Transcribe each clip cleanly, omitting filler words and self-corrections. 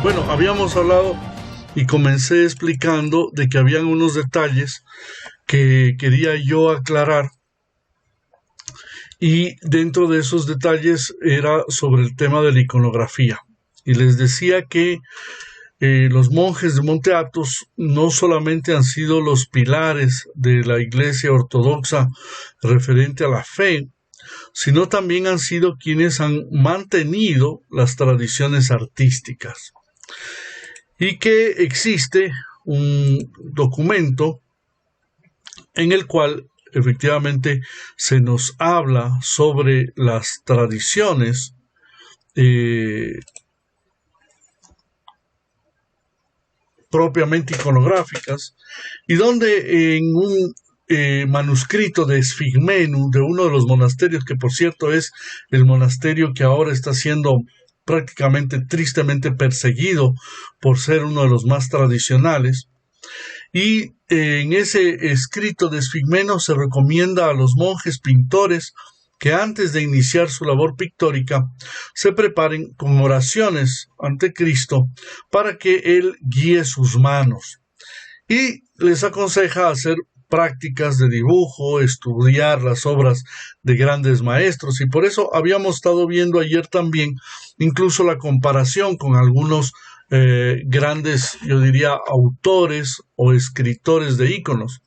Bueno, habíamos hablado y comencé explicando de que habían unos detalles que quería yo aclarar, y dentro de esos detalles era sobre el tema de la iconografía. Y les decía que los monjes de Monte Athos no solamente han sido los pilares de la Iglesia Ortodoxa referente a la fe, sino también han sido quienes han mantenido las tradiciones artísticas. Y que existe un documento en el cual efectivamente se nos habla sobre las tradiciones propiamente iconográficas, y donde en un manuscrito de Esfigmenú, de uno de los monasterios, que por cierto es el monasterio que ahora está siendo prácticamente tristemente perseguido por ser uno de los más tradicionales, y en ese escrito de Esfigmenú se recomienda a los monjes pintores que antes de iniciar su labor pictórica se preparen con oraciones ante Cristo para que Él guíe sus manos, y les aconseja hacer prácticas de dibujo, estudiar las obras de grandes maestros. Y por eso habíamos estado viendo ayer también incluso la comparación con algunos grandes, yo diría, autores o escritores de íconos.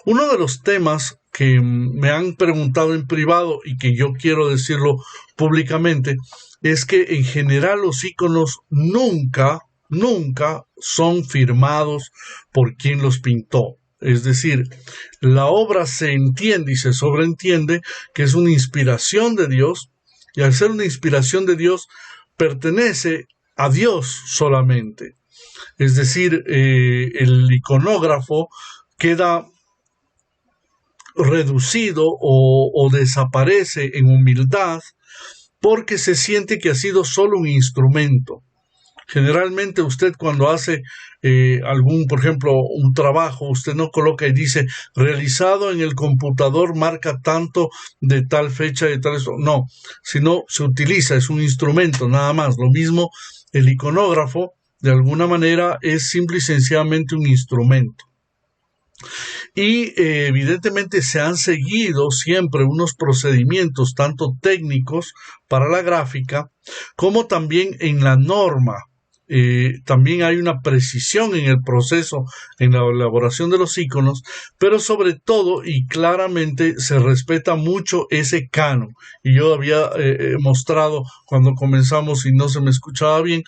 Uno de los temas que me han preguntado en privado y que yo quiero decirlo públicamente es que en general los íconos nunca son firmados por quien los pintó. Es decir, la obra se entiende y se sobreentiende que es una inspiración de Dios, y al ser una inspiración de Dios pertenece a Dios solamente. Es decir, el iconógrafo queda reducido o desaparece en humildad porque se siente que ha sido solo un instrumento. Generalmente usted cuando hace por ejemplo, un trabajo, usted no coloca y dice realizado en el computador marca tanto de tal fecha, de tal eso. No, sino se utiliza, es un instrumento nada más. Lo mismo el iconógrafo, de alguna manera, es simple y sencillamente un instrumento. Y evidentemente se han seguido siempre unos procedimientos tanto técnicos para la gráfica como también en la norma. También hay una precisión en el proceso, en la elaboración de los iconos, pero sobre todo y claramente se respeta mucho ese canon. Y yo había mostrado cuando comenzamos y no se me escuchaba bien,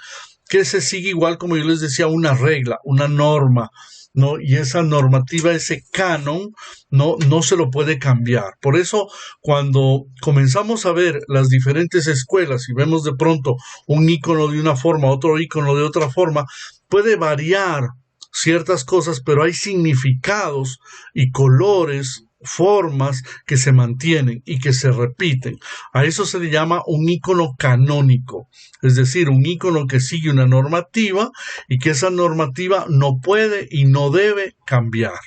que se sigue igual, como yo les decía, una regla, una norma, ¿no? Y esa normativa, ese canon, no se lo puede cambiar. Por eso, cuando comenzamos a ver las diferentes escuelas y vemos de pronto un ícono de una forma, otro ícono de otra forma, puede variar ciertas cosas, pero hay significados y colores, formas que se mantienen y que se repiten. A eso se le llama un ícono canónico, es decir, un ícono que sigue una normativa y que esa normativa no puede y no debe cambiar.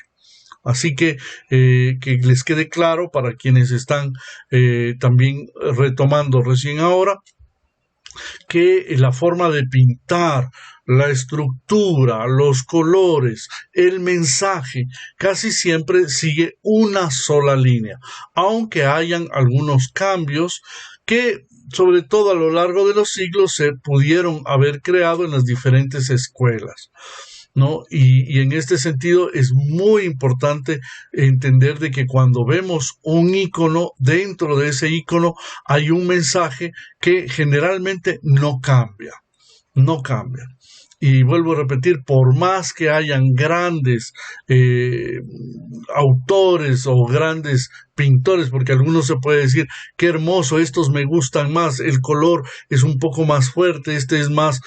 Así que les quede claro para quienes están también retomando recién ahora, que la forma de pintar, la estructura, los colores, el mensaje, casi siempre sigue una sola línea, aunque hayan algunos cambios que, sobre todo a lo largo de los siglos, se pudieron haber creado en las diferentes escuelas, ¿no? Y en este sentido es muy importante entender de que cuando vemos un ícono, dentro de ese ícono hay un mensaje que generalmente no cambia. Y vuelvo a repetir, por más que hayan grandes autores o grandes pintores, porque algunos se puede decir, qué hermoso, estos me gustan más, el color es un poco más fuerte, este es más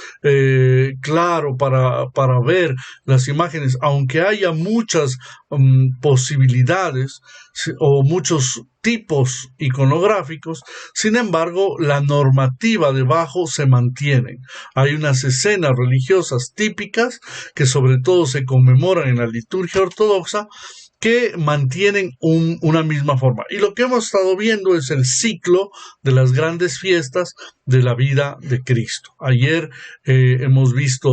claro para ver las imágenes, aunque haya muchas posibilidades o muchos tipos iconográficos, sin embargo, la normativa debajo se mantiene. Hay unas escenas religiosas típicas que sobre todo se conmemoran en la liturgia ortodoxa, que mantienen una misma forma. Y lo que hemos estado viendo es el ciclo de las grandes fiestas de la vida de Cristo. Ayer hemos visto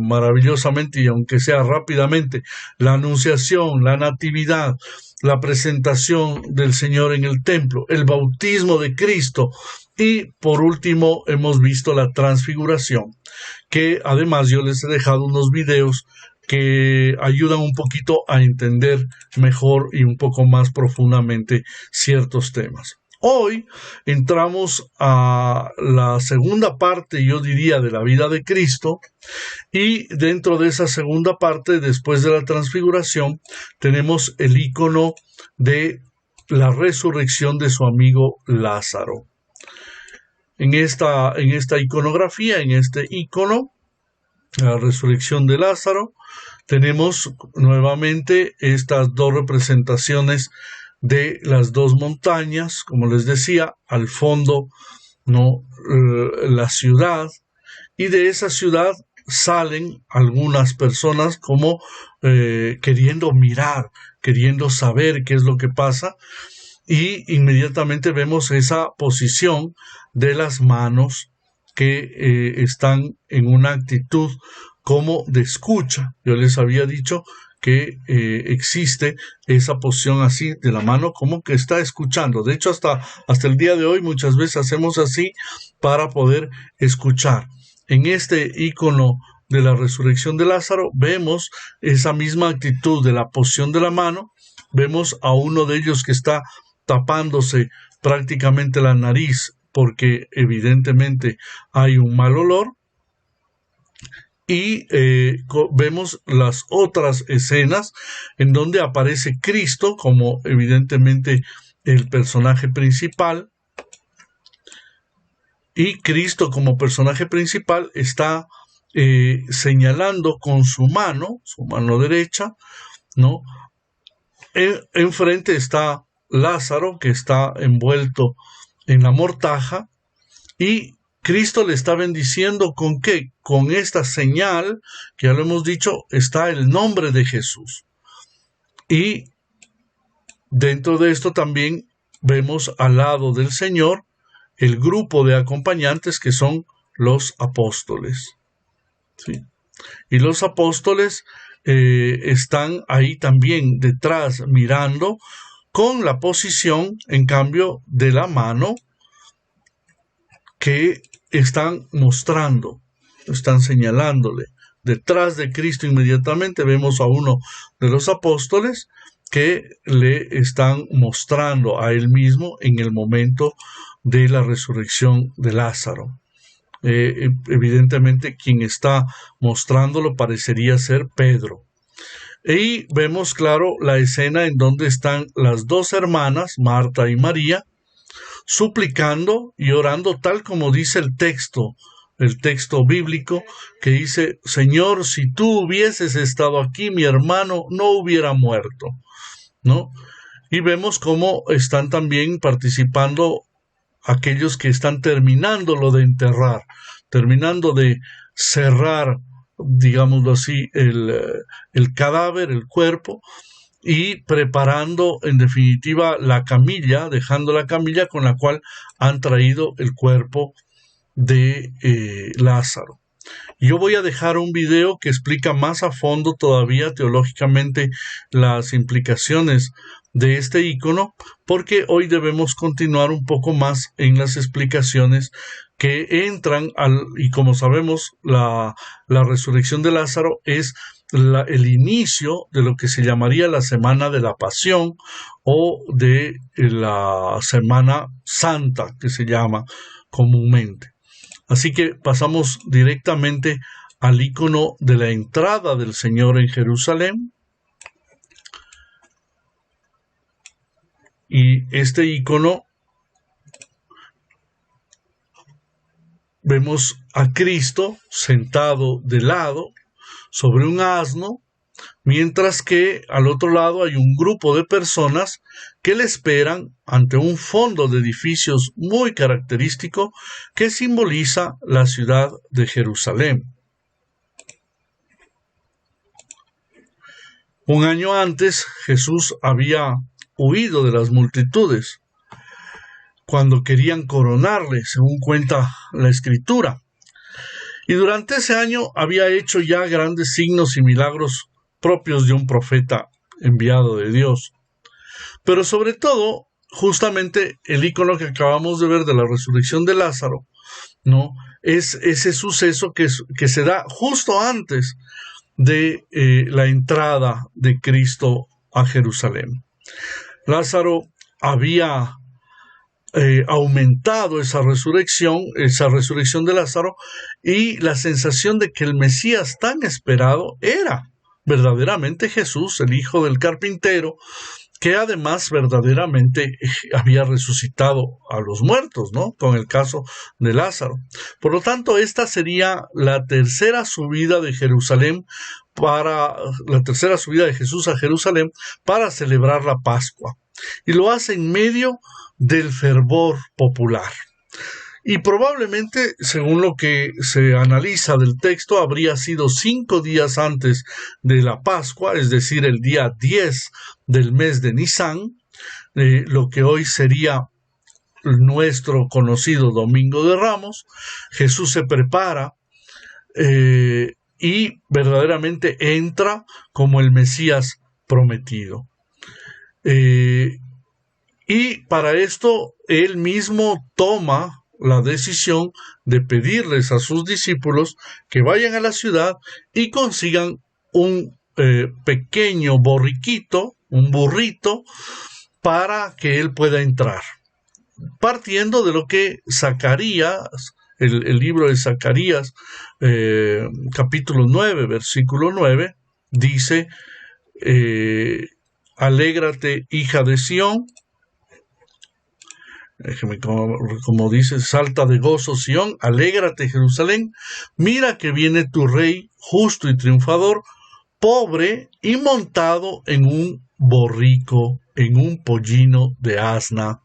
maravillosamente, y aunque sea rápidamente, la anunciación, la natividad, la presentación del Señor en el templo, el bautismo de Cristo, y por último hemos visto la transfiguración, que además yo les he dejado unos videos que ayudan un poquito a entender mejor y un poco más profundamente ciertos temas. Hoy entramos a la segunda parte, yo diría, de la vida de Cristo, y dentro de esa segunda parte, después de la transfiguración, tenemos el icono de la resurrección de su amigo Lázaro. En esta iconografía, en este icono, la resurrección de Lázaro, tenemos nuevamente estas dos representaciones de las dos montañas, como les decía, al fondo, ¿no? La ciudad, y de esa ciudad salen algunas personas como queriendo mirar, queriendo saber qué es lo que pasa, y inmediatamente vemos esa posición de las manos que están en una actitud como de escucha. Yo les había dicho que existe esa posición así de la mano como que está escuchando. De hecho, hasta el día de hoy muchas veces hacemos así para poder escuchar. En este icono de la resurrección de Lázaro vemos esa misma actitud de la posición de la mano. Vemos a uno de ellos que está tapándose prácticamente la nariz porque evidentemente hay un mal olor. Y vemos las otras escenas en donde aparece Cristo como evidentemente el personaje principal, y Cristo como personaje principal está señalando con su mano derecha, ¿no? Enfrente está Lázaro, que está envuelto en la mortaja, y Cristo le está bendiciendo ¿con qué? Con esta señal, que ya lo hemos dicho, está el nombre de Jesús. Y dentro de esto también vemos al lado del Señor el grupo de acompañantes que son los apóstoles. ¿Sí? Y los apóstoles están ahí también detrás mirando, con la posición, en cambio, de la mano que están mostrando, están señalándole. Detrás de Cristo inmediatamente vemos a uno de los apóstoles que le están mostrando a él mismo en el momento de la resurrección de Lázaro. Evidentemente quien está mostrándolo parecería ser Pedro. Y vemos claro la escena en donde están las dos hermanas, Marta y María, suplicando y orando tal como dice el texto bíblico, que dice: Señor, si tú hubieses estado aquí, mi hermano no hubiera muerto, ¿no? Y vemos cómo están también participando aquellos que están terminándolo de enterrar, terminando de cerrar, digámoslo así, el cadáver, el cuerpo, y preparando en definitiva la camilla, dejando la camilla con la cual han traído el cuerpo de Lázaro. Yo voy a dejar un video que explica más a fondo todavía teológicamente las implicaciones de este icono, porque hoy debemos continuar un poco más en las explicaciones que entran y como sabemos la resurrección de Lázaro es el inicio de lo que se llamaría la Semana de la Pasión o de la Semana Santa, que se llama comúnmente. Así que pasamos directamente al icono de la entrada del Señor en Jerusalén. Y este icono vemos a Cristo sentado de lado sobre un asno, mientras que al otro lado hay un grupo de personas que le esperan ante un fondo de edificios muy característico que simboliza la ciudad de Jerusalén. Un año antes, Jesús había huido de las multitudes cuando querían coronarle, según cuenta la Escritura. Y durante ese año había hecho ya grandes signos y milagros propios de un profeta enviado de Dios. Pero sobre todo, justamente el icono que acabamos de ver de la resurrección de Lázaro, ¿no? Es ese suceso que se da justo antes de la entrada de Cristo a Jerusalén. Lázaro había aumentado esa resurrección de Lázaro, y la sensación de que el Mesías tan esperado era verdaderamente Jesús, el hijo del carpintero, que además verdaderamente había resucitado a los muertos, ¿no? Con el caso de Lázaro. Por lo tanto, esta sería la tercera subida de Jesús a Jerusalén para celebrar la Pascua. Y lo hace en medio del fervor popular. Y probablemente, según lo que se analiza del texto, habría sido 5 días antes de la Pascua, es decir, el día 10 del mes de Nisán, lo que hoy sería nuestro conocido Domingo de Ramos. Jesús se prepara y verdaderamente entra como el Mesías prometido. Y para esto él mismo toma la decisión de pedirles a sus discípulos que vayan a la ciudad y consigan un pequeño borriquito, un burrito, para que él pueda entrar. Partiendo de lo que Zacarías, el libro de Zacarías, capítulo 9, versículo 9, dice, alégrate, hija de Sión. Como dice, salta de gozo Sión, alégrate Jerusalén, mira que viene tu rey justo y triunfador, pobre y montado en un borrico, en un pollino de asna.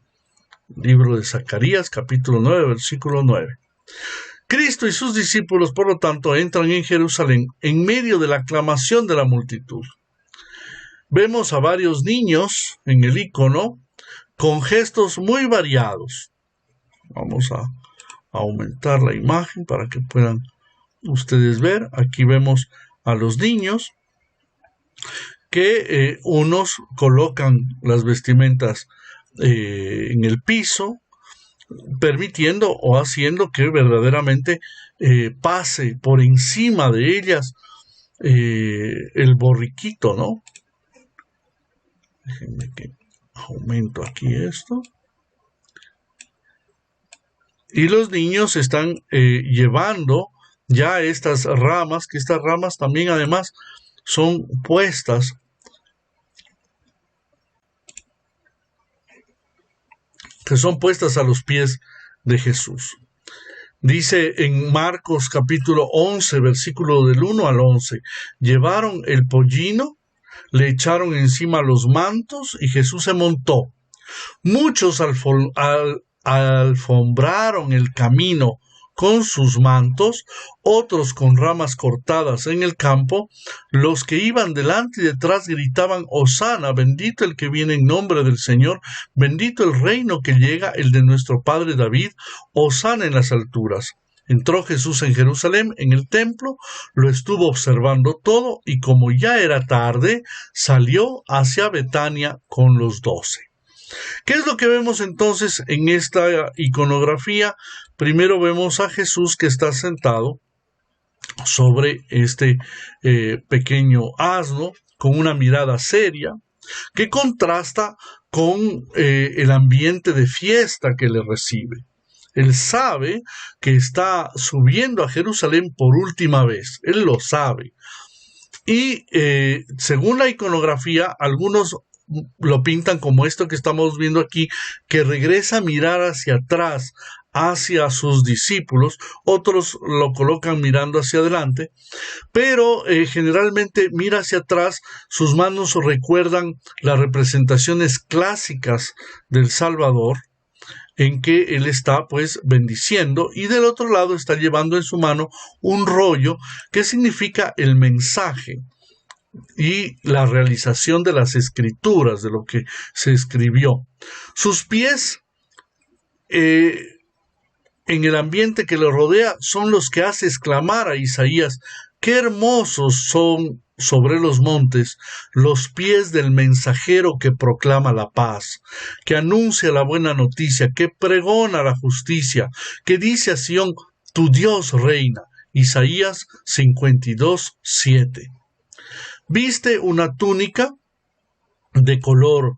Libro de Zacarías, capítulo 9, versículo 9. Cristo y sus discípulos, por lo tanto, entran en Jerusalén en medio de la aclamación de la multitud. Vemos a varios niños en el icono con gestos muy variados. Vamos a aumentar la imagen para que puedan ustedes ver. Aquí vemos a los niños que unos colocan las vestimentas en el piso, permitiendo o haciendo que verdaderamente pase por encima de ellas el borriquito, ¿no? Déjenme que aumento aquí esto. Y los niños están llevando ya estas ramas, que estas ramas también además son puestas a los pies de Jesús. Dice en Marcos capítulo 11, versículo del 1 al 11, llevaron el pollino, le echaron encima los mantos y Jesús se montó. Muchos alfombraron el camino con sus mantos, otros con ramas cortadas en el campo. Los que iban delante y detrás gritaban, Hosana, bendito el que viene en nombre del Señor, bendito el reino que llega, el de nuestro padre David, Hosana en las alturas. Entró Jesús en Jerusalén, en el templo, lo estuvo observando todo, y como ya era tarde, salió hacia Betania con los 12. ¿Qué es lo que vemos entonces en esta iconografía? Primero vemos a Jesús que está sentado sobre este pequeño asno con una mirada seria que contrasta con el ambiente de fiesta que le recibe. Él sabe que está subiendo a Jerusalén por última vez, él lo sabe. Y según la iconografía, algunos lo pintan como esto que estamos viendo aquí, que regresa a mirar hacia atrás, hacia sus discípulos, otros lo colocan mirando hacia adelante, pero generalmente mira hacia atrás. Sus manos recuerdan las representaciones clásicas del Salvador, en que él está pues bendiciendo, y del otro lado está llevando en su mano un rollo que significa el mensaje. y la realización de las escrituras, de lo que se escribió. Sus pies en el ambiente que le rodea son los que hace exclamar a Isaías: qué hermosos son sobre los montes los pies del mensajero que proclama la paz, que anuncia la buena noticia, que pregona la justicia, que dice a Sión: tu Dios reina. Isaías 52:7. Viste una túnica de color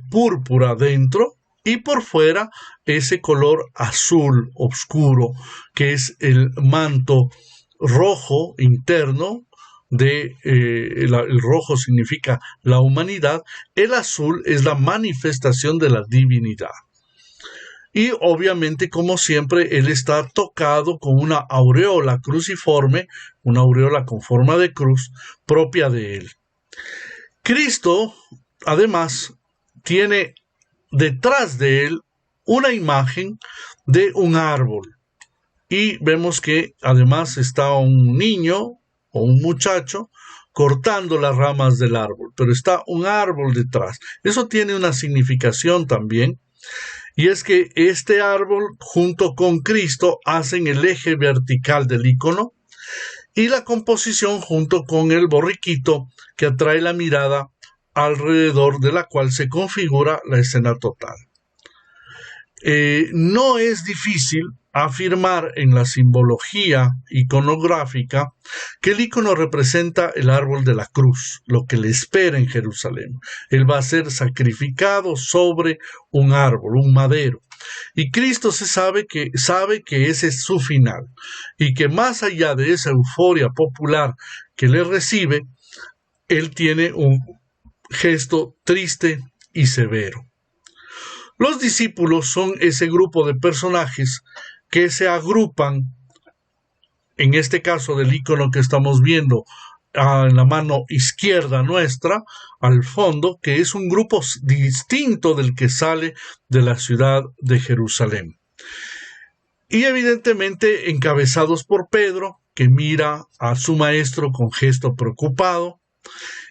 púrpura dentro, y por fuera ese color azul oscuro, que es el manto rojo interno. El rojo significa la humanidad, el azul es la manifestación de la divinidad. Y obviamente, como siempre, él está tocado con una aureola cruciforme, una aureola con forma de cruz propia de él. Cristo, además, tiene detrás de él una imagen de un árbol. Y vemos que además está un niño o un muchacho cortando las ramas del árbol, pero está un árbol detrás. Eso tiene una significación también, y es que este árbol junto con Cristo hacen el eje vertical del icono, y la composición junto con el borriquito que atrae la mirada, alrededor de la cual se configura la escena total. No es difícil afirmar en la simbología iconográfica que el icono representa el árbol de la cruz, lo que le espera en Jerusalén. Él va a ser sacrificado sobre un árbol, un madero. Y Cristo sabe que ese es su final, y que más allá de esa euforia popular que le recibe, él tiene un gesto triste y severo. Los discípulos son ese grupo de personajes que se agrupan, en este caso del icono que estamos viendo en la mano izquierda nuestra, al fondo, que es un grupo distinto del que sale de la ciudad de Jerusalén. Y evidentemente encabezados por Pedro, que mira a su maestro con gesto preocupado,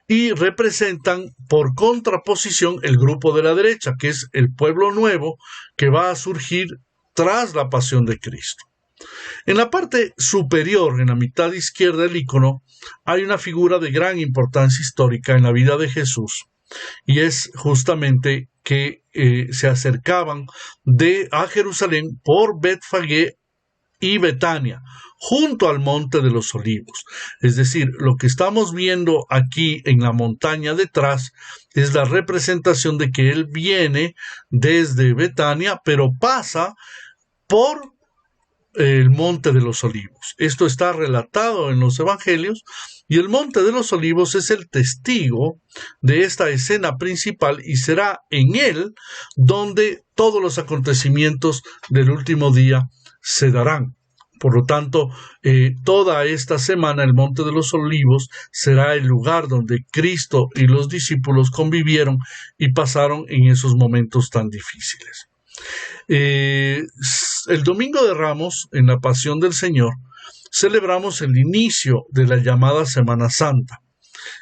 y representan por contraposición el grupo de la derecha, que es el pueblo nuevo que va a surgir tras la pasión de Cristo. En la parte superior, en la mitad izquierda del icono, hay una figura de gran importancia histórica en la vida de Jesús, y es justamente que se acercaban a Jerusalén por Betfagé y Betania, junto al Monte de los Olivos. Es decir, lo que estamos viendo aquí en la montaña detrás es la representación de que él viene desde Betania, pero pasa por el Monte de los Olivos. Esto está relatado en los Evangelios, y el Monte de los Olivos es el testigo de esta escena principal, y será en él donde todos los acontecimientos del último día se darán. Por lo tanto, toda esta semana el Monte de los Olivos será el lugar donde Cristo y los discípulos convivieron y pasaron en esos momentos tan difíciles. El Domingo de Ramos, en la Pasión del Señor, celebramos el inicio de la llamada Semana Santa.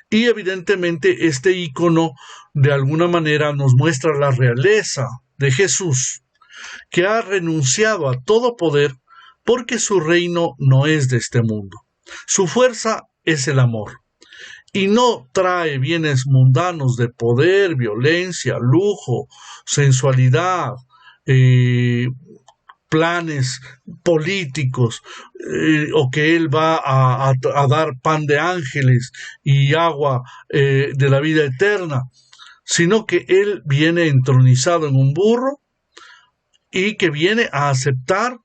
Y evidentemente este icono de alguna manera nos muestra la realeza de Jesús, que ha renunciado a todo poder porque su reino no es de este mundo. Su fuerza es el amor, y no trae bienes mundanos de poder, violencia, lujo, sensualidad, planes políticos, o que él va a dar pan de ángeles y agua de la vida eterna, sino que él viene entronizado en un burro y que viene a aceptar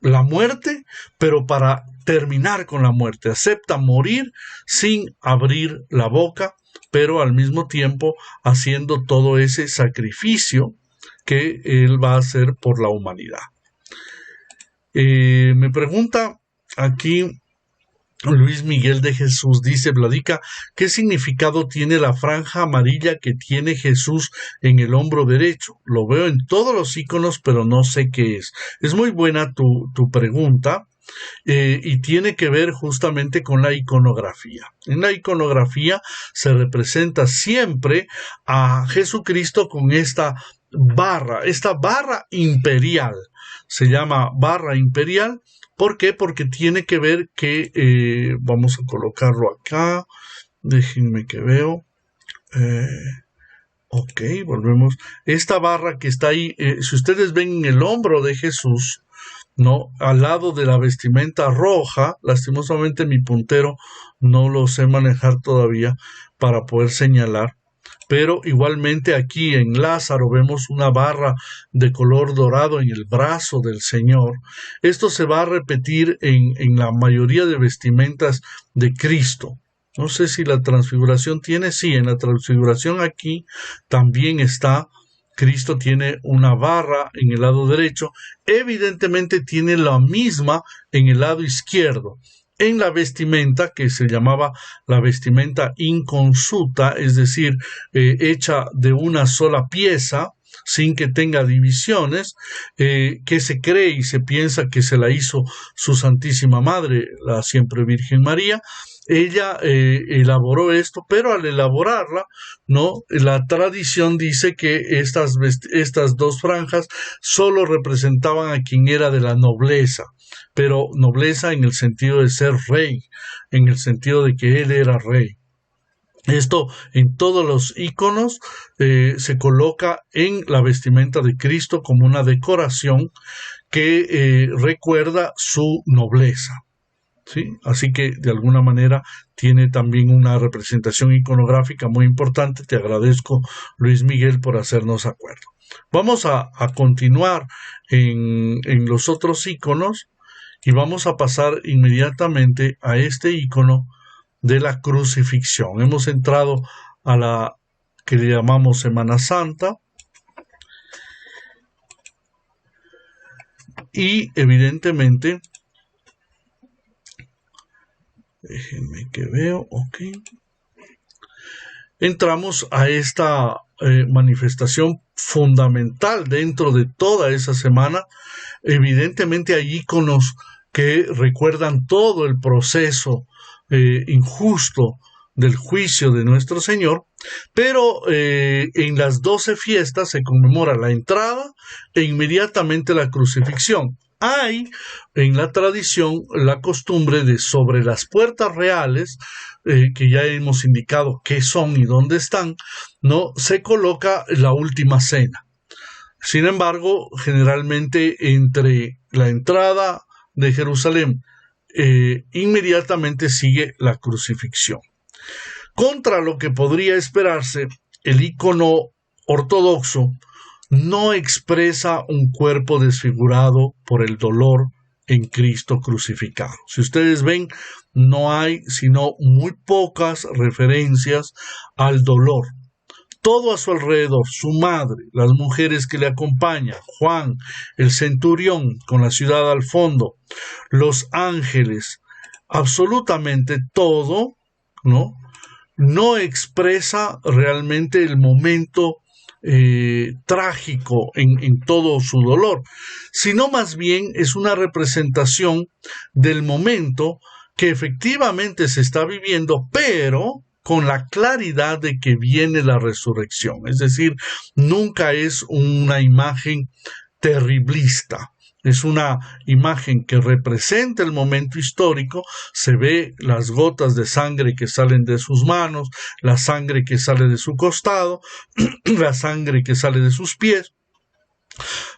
la muerte, pero para terminar con la muerte. Acepta morir sin abrir la boca, pero al mismo tiempo haciendo todo ese sacrificio que él va a hacer por la humanidad. Me pregunta aquí Luis Miguel de Jesús, dice Vladica, ¿qué significado tiene la franja amarilla que tiene Jesús en el hombro derecho? Lo veo en todos los iconos, pero no sé qué es. Es muy buena tu pregunta, y tiene que ver justamente con la iconografía. En la iconografía se representa siempre a Jesucristo con esta barra imperial. Se llama barra imperial. ¿Por qué? Porque tiene que ver que, vamos a colocarlo acá, déjenme que veo, ok, volvemos. Esta barra que está ahí, si ustedes ven en el hombro de Jesús, ¿no? Al lado de la vestimenta roja, lastimosamente mi puntero no lo sé manejar todavía para poder señalar, pero igualmente aquí en Lázaro vemos una barra de color dorado en el brazo del Señor. Esto se va a repetir en la mayoría de vestimentas de Cristo. No sé si la transfiguración tiene, sí, en la transfiguración aquí también está, Cristo tiene una barra en el lado derecho, evidentemente tiene la misma en el lado izquierdo. En la vestimenta, que se llamaba la vestimenta inconsuta, es decir, hecha de una sola pieza, sin que tenga divisiones, que se cree y se piensa que se la hizo su Santísima Madre, la siempre Virgen María. Ella elaboró esto, pero al elaborarla, ¿no? La tradición dice que estas dos franjas solo representaban a quien era de la nobleza, pero nobleza en el sentido de ser rey, en el sentido de que él era rey. Esto en todos los iconos se coloca en la vestimenta de Cristo como una decoración que recuerda su nobleza. ¿Sí? Así que de alguna manera tiene también una representación iconográfica muy importante. Te agradezco, Luis Miguel, por hacernos acuerdo. Vamos a continuar en los otros iconos y vamos a pasar inmediatamente a este icono de la crucifixión. Hemos entrado a la que le llamamos Semana Santa y evidentemente, déjenme que veo, ok. Entramos a esta manifestación fundamental dentro de toda esa semana. Evidentemente hay íconos que recuerdan todo el proceso injusto del juicio de nuestro Señor, pero en las 12 fiestas se conmemora la entrada e inmediatamente la crucifixión. Hay en la tradición la costumbre de sobre las puertas reales, que ya hemos indicado qué son y dónde están, ¿no? Se coloca la última cena. Sin embargo, generalmente entre la entrada de Jerusalén inmediatamente sigue la crucifixión. Contra lo que podría esperarse, el icono ortodoxo no expresa un cuerpo desfigurado por el dolor en Cristo crucificado. Si ustedes ven, no hay sino muy pocas referencias al dolor. Todo a su alrededor, su madre, las mujeres que le acompañan, Juan, el centurión con la ciudad al fondo, los ángeles, absolutamente todo, ¿no? No expresa realmente el momento trágico en todo su dolor, sino más bien es una representación del momento que efectivamente se está viviendo, pero con la claridad de que viene la resurrección. Es decir, nunca es una imagen terriblista. Es una imagen que representa el momento histórico, se ve las gotas de sangre que salen de sus manos, la sangre que sale de su costado, la sangre que sale de sus pies,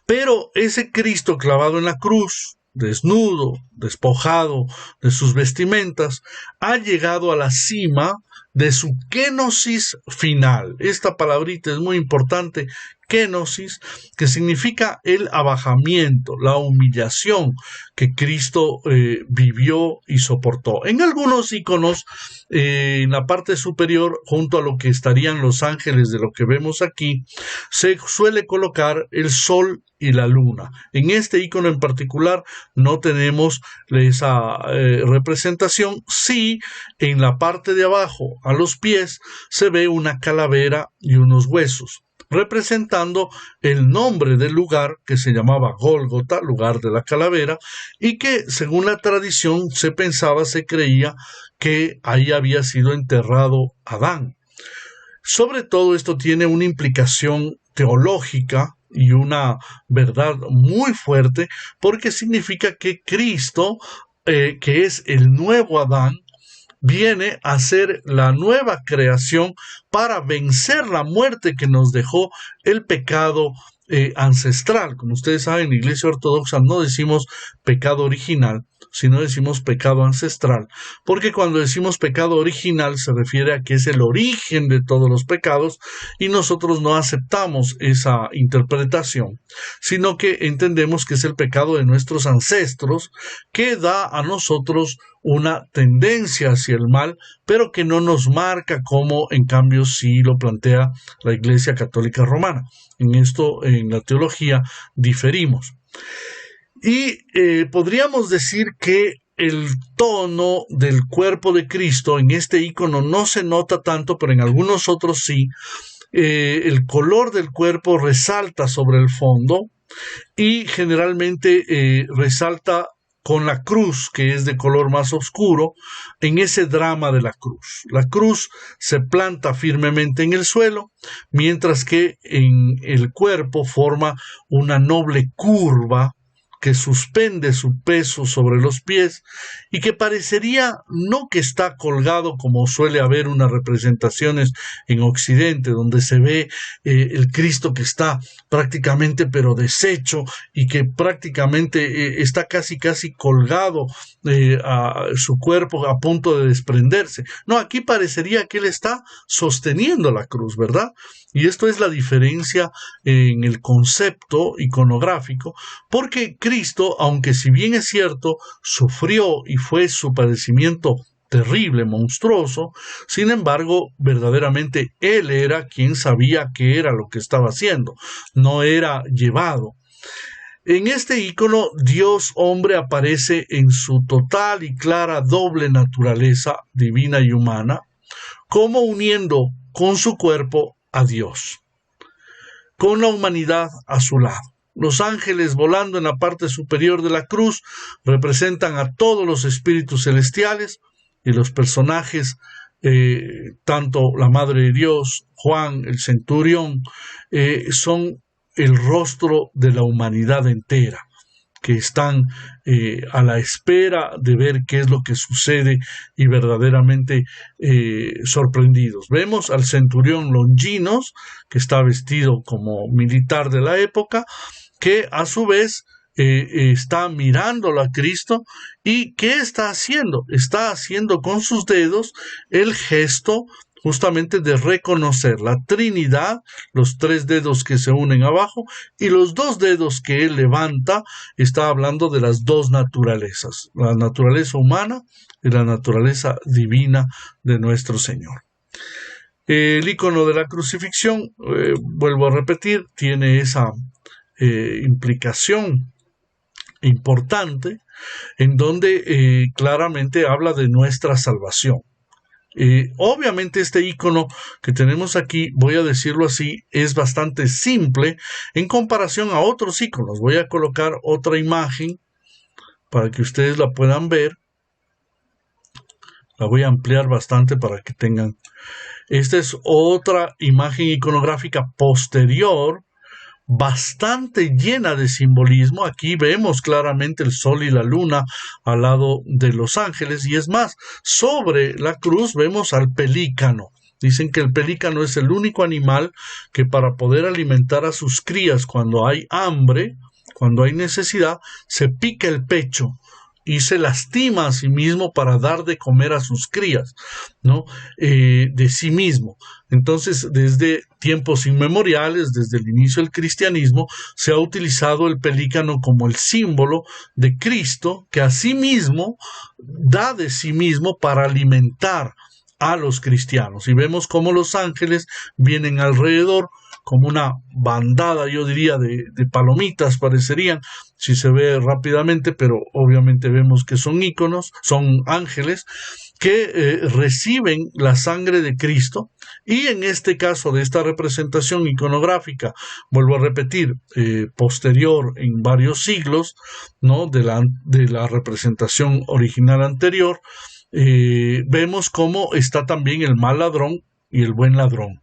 pero ese Cristo clavado en la cruz, desnudo, despojado de sus vestimentas, ha llegado a la cima de su kenosis final. Esta palabrita es muy importante, kenosis, que significa el abajamiento, la humillación que Cristo vivió y soportó. En algunos iconos, en la parte superior, junto a lo que estarían los ángeles de lo que vemos aquí, se suele colocar el sol y la luna. En este icono en particular no tenemos esa representación. Sí, en la parte de abajo, a los pies, se ve una calavera y unos huesos. representando el nombre del lugar que se llamaba Gólgota, lugar de la calavera, y que según la tradición se pensaba, se creía que ahí había sido enterrado Adán. Sobre todo esto tiene una implicación teológica y una verdad muy fuerte, porque significa que Cristo, que es el nuevo Adán, viene a ser la nueva creación para vencer la muerte que nos dejó el pecado ancestral. Como ustedes saben, en la Iglesia Ortodoxa no decimos pecado original, sino decimos pecado ancestral, porque cuando decimos pecado original se refiere a que es el origen de todos los pecados, y nosotros no aceptamos esa interpretación, sino que entendemos que es el pecado de nuestros ancestros que da a nosotros una tendencia hacia el mal, pero que no nos marca, como en cambio sí lo plantea la Iglesia Católica Romana. En esto, en la teología, diferimos. Y podríamos decir que el tono del cuerpo de Cristo en este icono no se nota tanto, pero en algunos otros sí. El color del cuerpo resalta sobre el fondo y generalmente resalta con la cruz, que es de color más oscuro, en ese drama de la cruz. La cruz se planta firmemente en el suelo, mientras que en el cuerpo forma una noble curva que suspende su peso sobre los pies y que parecería no que está colgado como suele haber unas representaciones en Occidente, donde se ve el Cristo que está prácticamente pero deshecho y que prácticamente está casi colgado a su cuerpo a punto de desprenderse. No, aquí parecería que él está sosteniendo la cruz, ¿verdad? Y esto es la diferencia en el concepto iconográfico, porque Cristo, aunque si bien es cierto, sufrió y fue su padecimiento terrible, monstruoso, sin embargo, verdaderamente Él era quien sabía qué era lo que estaba haciendo, no era llevado. En este icono, Dios hombre aparece en su total y clara doble naturaleza divina y humana, como uniendo con su cuerpo a Dios, con la humanidad a su lado. Los ángeles volando en la parte superior de la cruz representan a todos los espíritus celestiales, y los personajes, tanto la Madre de Dios, Juan, el centurión, son el rostro de la humanidad entera, que están a la espera de ver qué es lo que sucede y verdaderamente sorprendidos. Vemos al centurión Longinos, que está vestido como militar de la época, que a su vez está mirándolo a Cristo. ¿Y qué está haciendo? Está haciendo con sus dedos el gesto justamente de reconocer la Trinidad, los 3 dedos que se unen abajo y los 2 dedos que él levanta. Está hablando de las 2 naturalezas, la naturaleza humana y la naturaleza divina de nuestro Señor. El icono de la crucifixión, vuelvo a repetir, tiene esa implicación importante en donde claramente habla de nuestra salvación. Obviamente este icono que tenemos aquí, voy a decirlo así, es bastante simple en comparación a otros iconos. Voy a colocar otra imagen para que ustedes la puedan ver. La voy a ampliar bastante para que tengan. Esta es otra imagen iconográfica posterior, bastante llena de simbolismo. Aquí vemos claramente el sol y la luna al lado de los ángeles, y es más, sobre la cruz vemos al pelícano. Dicen que el pelícano es el único animal que, para poder alimentar a sus crías cuando hay hambre, cuando hay necesidad, se pica el pecho y se lastima a sí mismo para dar de comer a sus crías, ¿no? De sí mismo. Entonces, desde tiempos inmemoriales, desde el inicio del cristianismo, se ha utilizado el pelícano como el símbolo de Cristo, que a sí mismo da de sí mismo para alimentar a los cristianos. Y vemos cómo los ángeles vienen alrededor como una bandada, yo diría, de palomitas parecerían, si se ve rápidamente, pero obviamente vemos que son íconos, son ángeles, que reciben la sangre de Cristo, y en este caso de esta representación iconográfica, vuelvo a repetir, posterior en varios siglos, ¿no?, de la representación original anterior, vemos cómo está también el mal ladrón y el buen ladrón.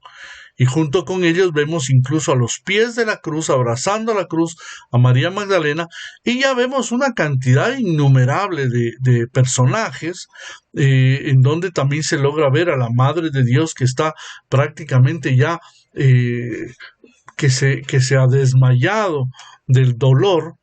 Y junto con ellos vemos incluso a los pies de la cruz, abrazando la cruz, a María Magdalena, y ya vemos una cantidad innumerable de personajes, en donde también se logra ver a la Madre de Dios, que está prácticamente ya, que se ha desmayado del dolor,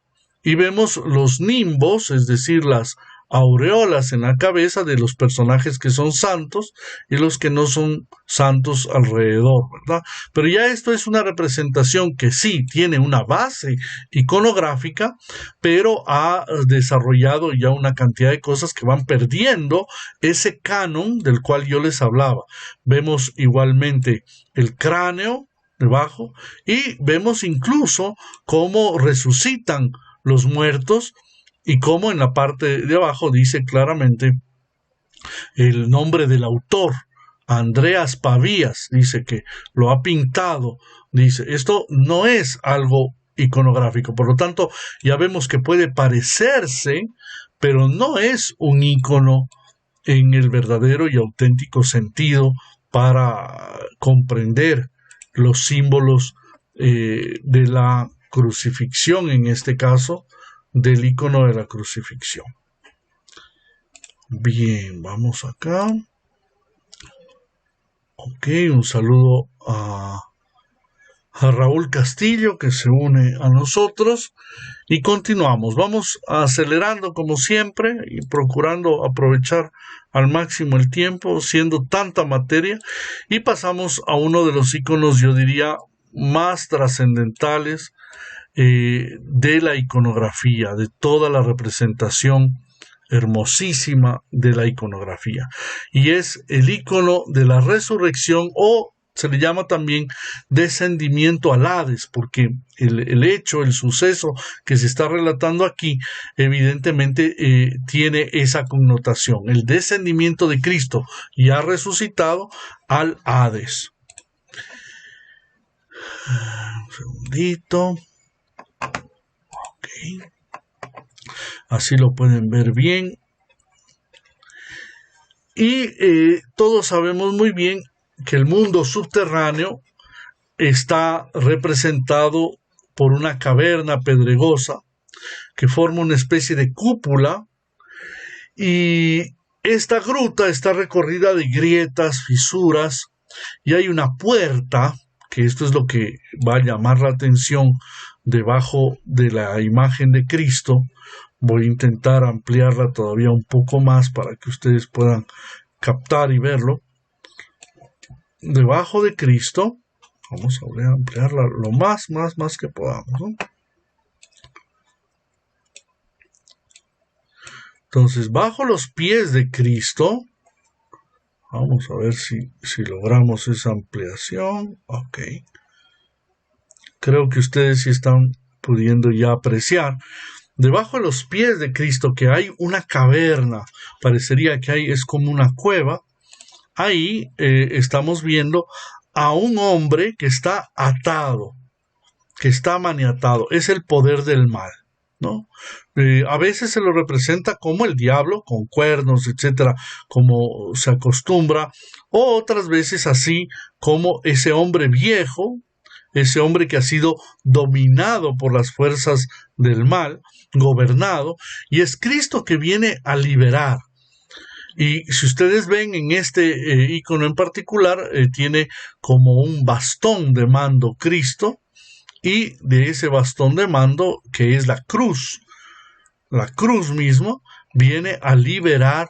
y vemos los nimbos, es decir, las aureolas en la cabeza de los personajes que son santos y los que no son santos alrededor, ¿verdad? Pero ya esto es una representación que sí tiene una base iconográfica, pero ha desarrollado ya una cantidad de cosas que van perdiendo ese canon del cual yo les hablaba. Vemos igualmente el cráneo debajo, y vemos incluso cómo resucitan los muertos, y cómo en la parte de abajo dice claramente el nombre del autor, Andreas Pavías, dice que lo ha pintado, dice, esto no es algo iconográfico, por lo tanto ya vemos que puede parecerse, pero no es un icono en el verdadero y auténtico sentido para comprender los símbolos de la crucifixión, en este caso, del icono de la crucifixión. Bien, vamos acá. Ok, un saludo a Raúl Castillo, que se une a nosotros, y continuamos. Vamos acelerando como siempre y procurando aprovechar al máximo el tiempo, siendo tanta materia, y pasamos a uno de los iconos, yo diría, más trascendentales de la iconografía, de toda la representación hermosísima de la iconografía, y es el icono de la resurrección, o se le llama también descendimiento al Hades, porque el hecho, el suceso que se está relatando aquí, evidentemente tiene esa connotación, el descendimiento de Cristo ya resucitado al Hades. Un segundito. Okay. Así lo pueden ver bien. Y todos sabemos muy bien que el mundo subterráneo está representado por una caverna pedregosa que forma una especie de cúpula, y esta gruta está recorrida de grietas, fisuras, y hay una puerta, que esto es lo que va a llamar la atención debajo de la imagen de Cristo. Voy a intentar ampliarla todavía un poco más para que ustedes puedan captar y verlo. Debajo de Cristo, vamos a ampliarla lo más que podamos, ¿no? Entonces, bajo los pies de Cristo, vamos a ver si logramos esa ampliación. Ok. Creo que ustedes sí están pudiendo ya apreciar. Debajo de los pies de Cristo, que hay una caverna, parecería que es como una cueva. Ahí estamos viendo a un hombre que está atado, que está maniatado. Es el poder del mal, ¿no? A veces se lo representa como el diablo, con cuernos, etcétera, como se acostumbra, o otras veces así como ese hombre viejo, ese hombre que ha sido dominado por las fuerzas del mal, gobernado, y es Cristo que viene a liberar. Y si ustedes ven en este icono en particular, tiene como un bastón de mando Cristo, y de ese bastón de mando, que es la cruz mismo, viene a liberar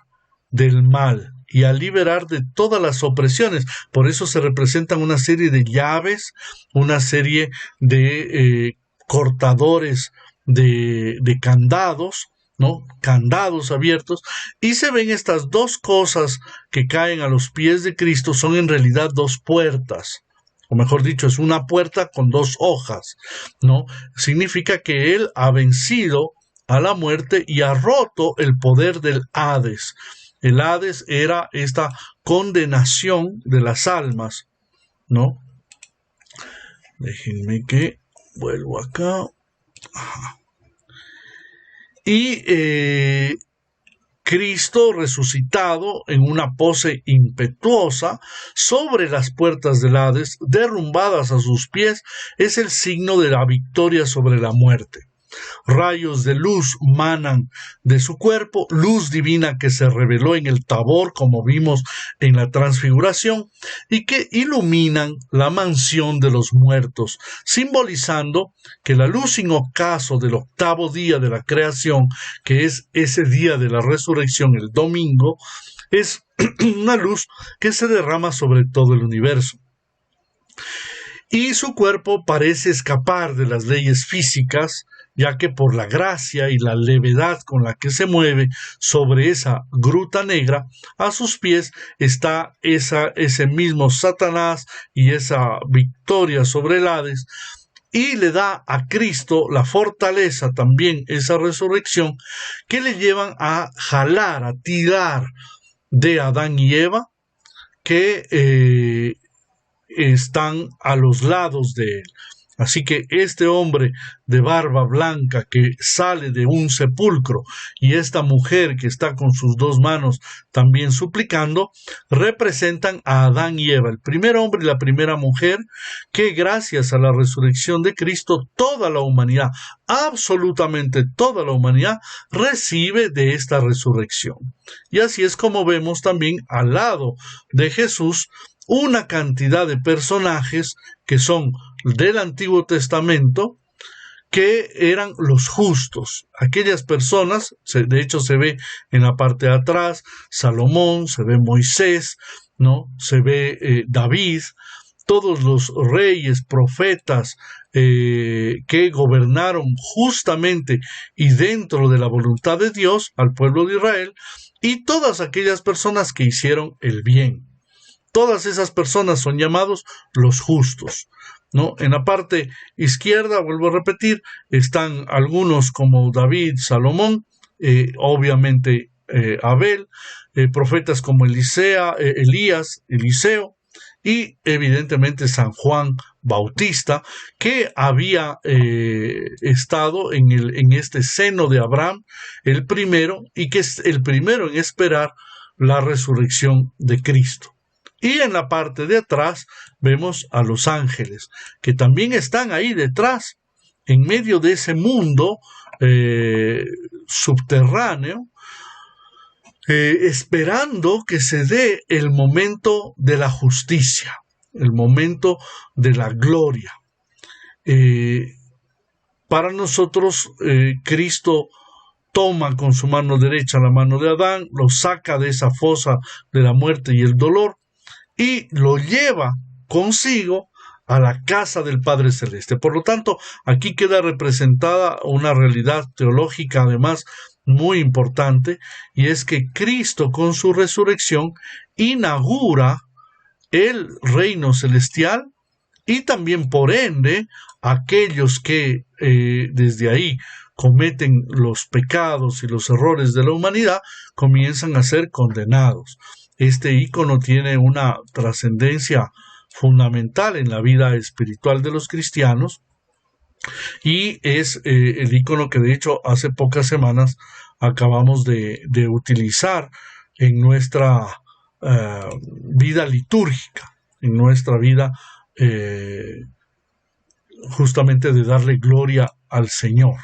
del mal y a liberar de todas las opresiones. Por eso se representan una serie de llaves, una serie de cortadores de candados, ¿no? Candados abiertos, y se ven estas dos cosas que caen a los pies de Cristo, son en realidad dos puertas. o mejor dicho, es una puerta con dos hojas, ¿no? Significa que él ha vencido a la muerte y ha roto el poder del Hades. El Hades era esta condenación de las almas, ¿no? Déjenme que vuelvo acá. Ajá. Y Cristo resucitado en una pose impetuosa sobre las puertas del Hades, derrumbadas a sus pies, es el signo de la victoria sobre la muerte. Rayos de luz manan de su cuerpo, luz divina que se reveló en el Tabor, como vimos en la transfiguración, y que iluminan la mansión de los muertos, simbolizando que la luz sin ocaso del octavo día de la creación, que es ese día de la resurrección, el domingo, es una luz que se derrama sobre todo el universo. Y su cuerpo parece escapar de las leyes físicas, ya que por la gracia y la levedad con la que se mueve sobre esa gruta negra, a sus pies está ese mismo Satanás y esa victoria sobre el Hades, y le da a Cristo la fortaleza también, esa resurrección, que le llevan a jalar, a tirar de Adán y Eva, que están a los lados de él. Así que este hombre de barba blanca que sale de un sepulcro y esta mujer que está con sus dos manos también suplicando, representan a Adán y Eva, el primer hombre y la primera mujer, que gracias a la resurrección de Cristo, toda la humanidad, absolutamente toda la humanidad, recibe de esta resurrección. Y así es como vemos también al lado de Jesús una cantidad de personajes que son del Antiguo Testamento, que eran los justos, aquellas personas, de hecho se ve en la parte de atrás Salomón, se ve Moisés, ¿no? Se ve David, todos los reyes, profetas que gobernaron justamente y dentro de la voluntad de Dios al pueblo de Israel, y todas aquellas personas que hicieron el bien. Todas esas personas son llamados los justos, ¿no? En la parte izquierda, vuelvo a repetir, están algunos como David, Salomón, obviamente Abel, profetas como Elías, Eliseo, y evidentemente San Juan Bautista, que había estado en este seno de Abraham, el primero, y que es el primero en esperar la resurrección de Cristo. Y en la parte de atrás vemos a los ángeles, que también están ahí detrás, en medio de ese mundo subterráneo, esperando que se dé el momento de la justicia, el momento de la gloria. Para nosotros, Cristo toma con su mano derecha la mano de Adán, lo saca de esa fosa de la muerte y el dolor, y lo lleva consigo a la casa del Padre Celeste. Por lo tanto, aquí queda representada una realidad teológica además muy importante, y es que Cristo con su resurrección inaugura el reino celestial, y también por ende aquellos que desde ahí cometen los pecados y los errores de la humanidad comienzan a ser condenados. Este ícono tiene una trascendencia fundamental en la vida espiritual de los cristianos, y es el ícono que de hecho hace pocas semanas acabamos de utilizar en nuestra vida litúrgica, en nuestra vida justamente de darle gloria al Señor.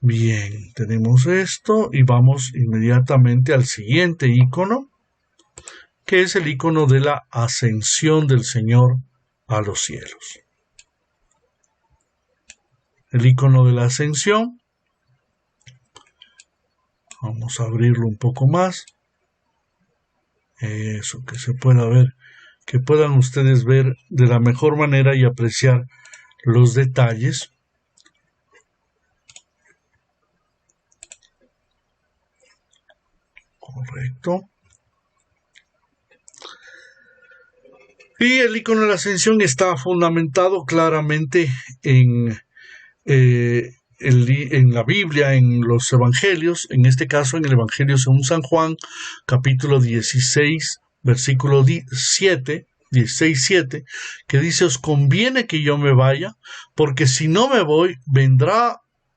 Bien, tenemos esto y vamos inmediatamente al siguiente ícono, que es el ícono de la ascensión del Señor a los cielos. El ícono de la ascensión, vamos a abrirlo un poco más, eso, que se pueda ver, que puedan ustedes ver de la mejor manera y apreciar los detalles. Correcto. Y el icono de la ascensión está fundamentado claramente en, en la Biblia, en los evangelios, en este caso en el Evangelio según San Juan, capítulo 16, versículo 7, 16:7, que dice: os conviene que yo me vaya, porque si no me voy,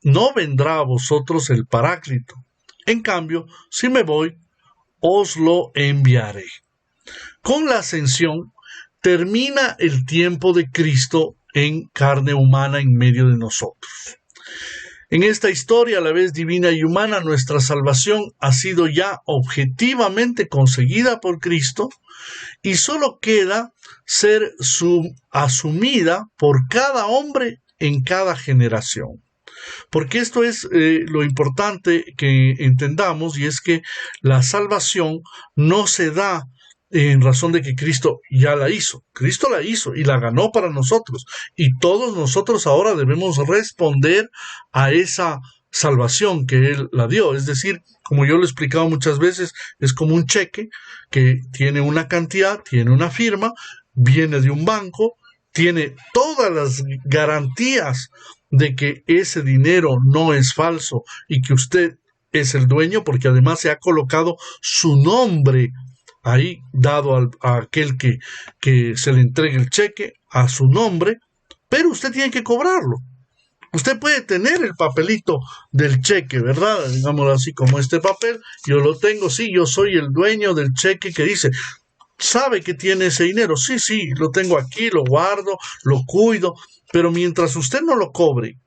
no vendrá a vosotros el Paráclito. En cambio, si me voy, os lo enviaré. Con la ascensión termina el tiempo de Cristo en carne humana en medio de nosotros. En esta historia, a la vez divina y humana, nuestra salvación ha sido ya objetivamente conseguida por Cristo y solo queda ser asumida por cada hombre en cada generación. Porque esto es lo importante que entendamos, y es que la salvación no se da en razón de que Cristo ya la hizo. Cristo la hizo y la ganó para nosotros. Y todos nosotros ahora debemos responder a esa salvación que Él la dio. Es decir, como yo lo he explicado muchas veces, es como un cheque que tiene una cantidad, tiene una firma, viene de un banco, tiene todas las garantías de que ese dinero no es falso y que usted es el dueño, porque además se ha colocado su nombre ahí, dado a aquel que se le entregue el cheque a su nombre, pero usted tiene que cobrarlo. Usted puede tener el papelito del cheque, ¿verdad? Digámoslo así, como este papel, yo lo tengo, sí, yo soy el dueño del cheque que dice, ¿sabe que tiene ese dinero? Sí, sí, lo tengo aquí, lo guardo, lo cuido, pero mientras usted no lo cobre,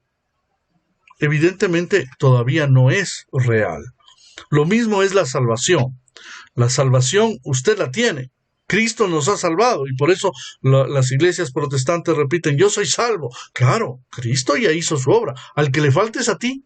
evidentemente todavía no es real. Lo mismo es la salvación. La salvación usted la tiene. Cristo nos ha salvado y por eso las iglesias protestantes repiten, yo soy salvo. Claro, Cristo ya hizo su obra. Al que le faltes a ti.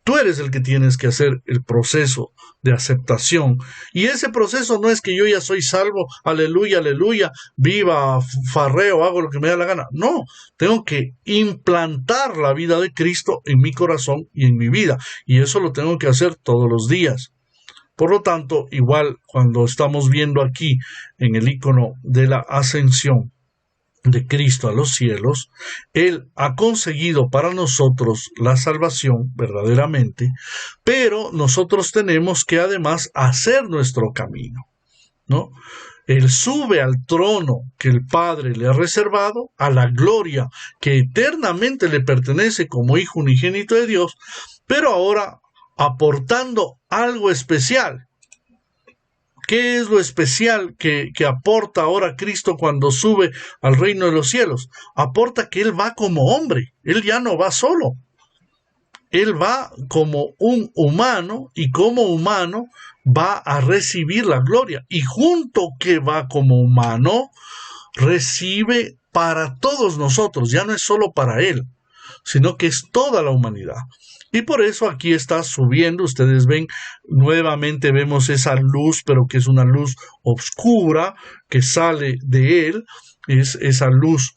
Tú eres el que tienes que hacer el proceso de aceptación. Y ese proceso no es que yo ya soy salvo, aleluya, aleluya, viva, farreo, hago lo que me da la gana. No, tengo que implantar la vida de Cristo en mi corazón y en mi vida. Y eso lo tengo que hacer todos los días. Por lo tanto, igual cuando estamos viendo aquí en el icono de la ascensión de Cristo a los cielos, Él ha conseguido para nosotros la salvación verdaderamente, pero nosotros tenemos que además hacer nuestro camino, ¿no? Él sube al trono que el Padre le ha reservado, a la gloria que eternamente le pertenece como Hijo unigénito de Dios, pero ahora aportando algo especial. ¿Qué es lo especial que aporta ahora Cristo cuando sube al reino de los cielos? Aporta que Él va como hombre, Él ya no va solo. Él va como un humano y como humano va a recibir la gloria. Y junto que va como humano, recibe para todos nosotros, ya no es solo para Él, sino que es toda la humanidad. Y por eso aquí está subiendo, ustedes ven, nuevamente vemos esa luz, pero que es una luz oscura que sale de Él, es esa luz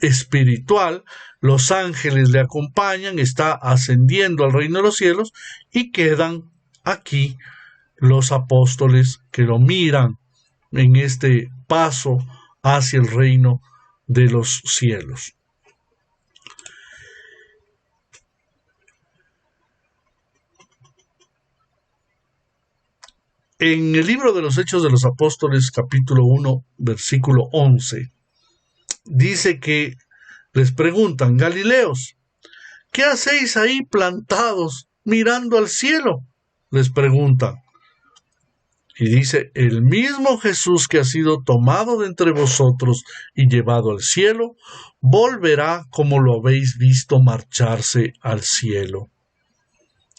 espiritual. Los ángeles le acompañan, está ascendiendo al reino de los cielos y quedan aquí los apóstoles que lo miran en este paso hacia el reino de los cielos. En el libro de los Hechos de los Apóstoles, capítulo 1, versículo 11, dice que les preguntan, Galileos, ¿qué hacéis ahí plantados mirando al cielo? Les preguntan. Y dice, el mismo Jesús que ha sido tomado de entre vosotros y llevado al cielo, volverá como lo habéis visto marcharse al cielo.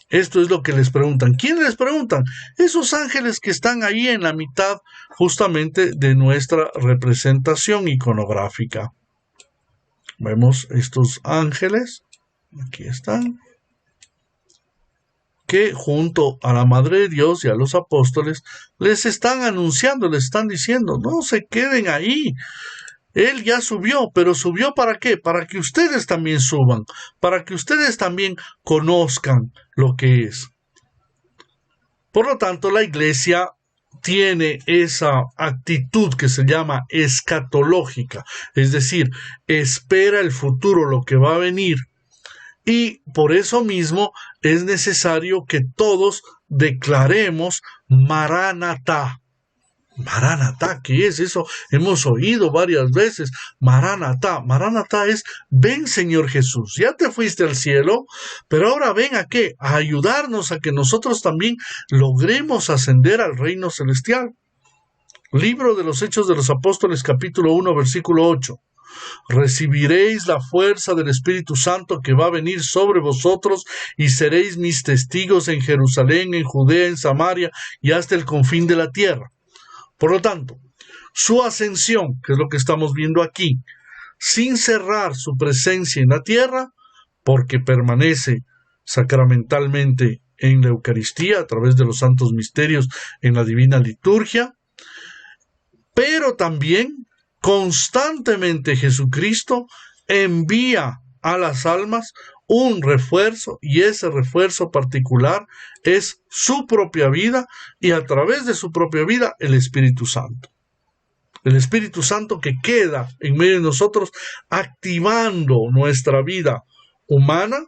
Esto es lo que les preguntan. ¿Quién les preguntan? Esos ángeles que están ahí en la mitad justamente de nuestra representación iconográfica. Vemos estos ángeles, aquí están, que junto a la Madre de Dios y a los apóstoles les están anunciando, les están diciendo, no se queden ahí. Él ya subió, pero ¿subió para qué? Para que ustedes también suban, para que ustedes también conozcan lo que es. Por lo tanto, la iglesia tiene esa actitud que se llama escatológica, es decir, espera el futuro, lo que va a venir, y por eso mismo es necesario que todos declaremos Maranatá. Maranatá, ¿qué es eso? Hemos oído varias veces. Maranatá. Maranatá es: ven, Señor Jesús, ya te fuiste al cielo, pero ahora ven a qué, a ayudarnos a que nosotros también logremos ascender al reino celestial. Libro de los Hechos de los Apóstoles, capítulo 1, versículo 8. Recibiréis la fuerza del Espíritu Santo que va a venir sobre vosotros y seréis mis testigos en Jerusalén, en Judea, en Samaria y hasta el confín de la tierra. Por lo tanto, su ascensión, que es lo que estamos viendo aquí, sin cerrar su presencia en la tierra, porque permanece sacramentalmente en la Eucaristía a través de los santos misterios en la divina liturgia, pero también constantemente Jesucristo envía a las almas un refuerzo, y ese refuerzo particular es su propia vida, y a través de su propia vida el Espíritu Santo. El Espíritu Santo que queda en medio de nosotros, activando nuestra vida humana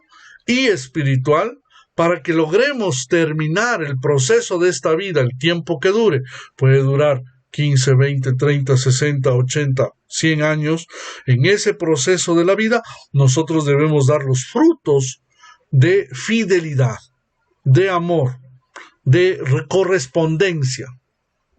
y espiritual para que logremos terminar el proceso de esta vida, el tiempo que dure. Puede durar 15, 20, 30, 60, 80, 100 años. En ese proceso de la vida nosotros debemos dar los frutos de fidelidad, de amor, de correspondencia,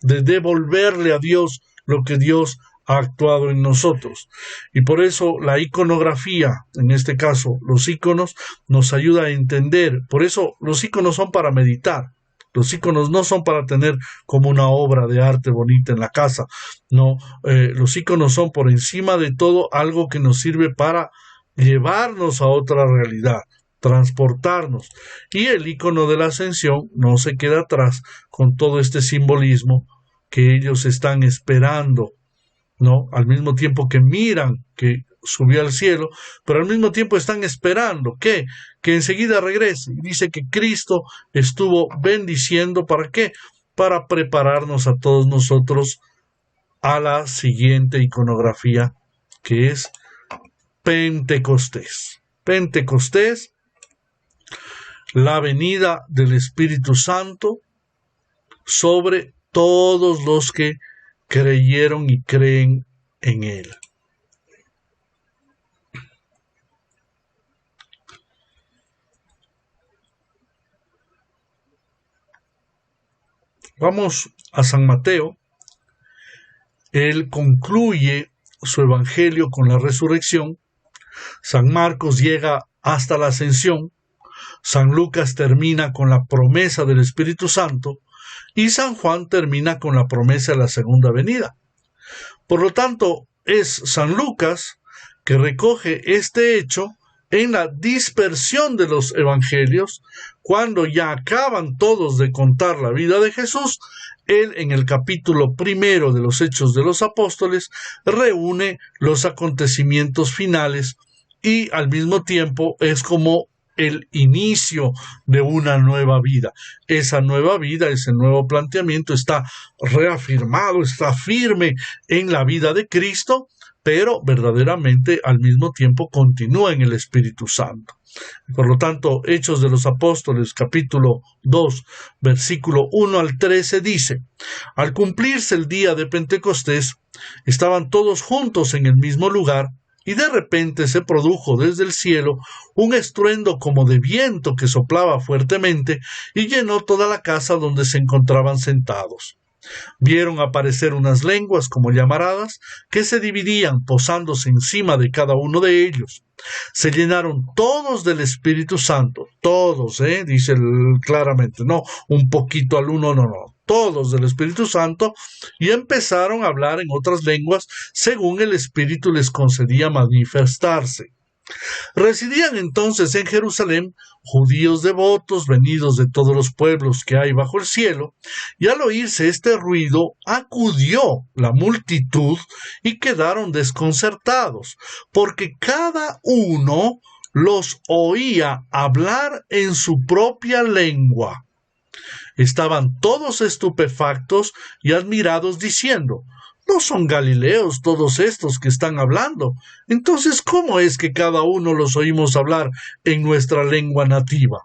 de devolverle a Dios lo que Dios ha actuado en nosotros. Y por eso la iconografía, en este caso los iconos, nos ayuda a entender. Por eso los iconos son para meditar. Los iconos no son para tener como una obra de arte bonita en la casa. No, los iconos son por encima de todo algo que nos sirve para llevarnos a otra realidad, transportarnos. Y el icono de la ascensión no se queda atrás con todo este simbolismo que ellos están esperando, ¿no? Al mismo tiempo que miran que subió al cielo, pero al mismo tiempo están esperando que enseguida regrese. Y dice que Cristo estuvo bendiciendo, ¿para qué? Para prepararnos a todos nosotros a la siguiente iconografía, que es Pentecostés. Pentecostés, la venida del Espíritu Santo sobre todos los que creyeron y creen en Él. Vamos a San Mateo. Él concluye su evangelio con la resurrección. San Marcos llega hasta la ascensión. San Lucas termina con la promesa del Espíritu Santo. Y San Juan termina con la promesa de la segunda venida. Por lo tanto, es San Lucas que recoge este hecho en la dispersión de los evangelios. Cuando ya acaban todos de contar la vida de Jesús, él en el capítulo 1 de los Hechos de los Apóstoles reúne los acontecimientos finales y al mismo tiempo es como el inicio de una nueva vida. Esa nueva vida, ese nuevo planteamiento está reafirmado, está firme en la vida de Cristo, pero verdaderamente al mismo tiempo continúa en el Espíritu Santo. Por lo tanto, Hechos de los Apóstoles, capítulo 2, versículo 1 al 13, dice: al cumplirse el día de Pentecostés, estaban todos juntos en el mismo lugar, y de repente se produjo desde el cielo un estruendo como de viento que soplaba fuertemente y llenó toda la casa donde se encontraban sentados. Vieron aparecer unas lenguas como llamaradas que se dividían posándose encima de cada uno de ellos. Se llenaron todos del Espíritu Santo, todos, dice claramente, no un poquito al uno, no, todos del Espíritu Santo, y empezaron a hablar en otras lenguas según el Espíritu les concedía manifestarse. Residían entonces en Jerusalén judíos devotos venidos de todos los pueblos que hay bajo el cielo, y al oírse este ruido acudió la multitud y quedaron desconcertados, porque cada uno los oía hablar en su propia lengua. Estaban todos estupefactos y admirados, diciendo: ¿no son galileos todos estos que están hablando? Entonces, ¿cómo es que cada uno los oímos hablar en nuestra lengua nativa?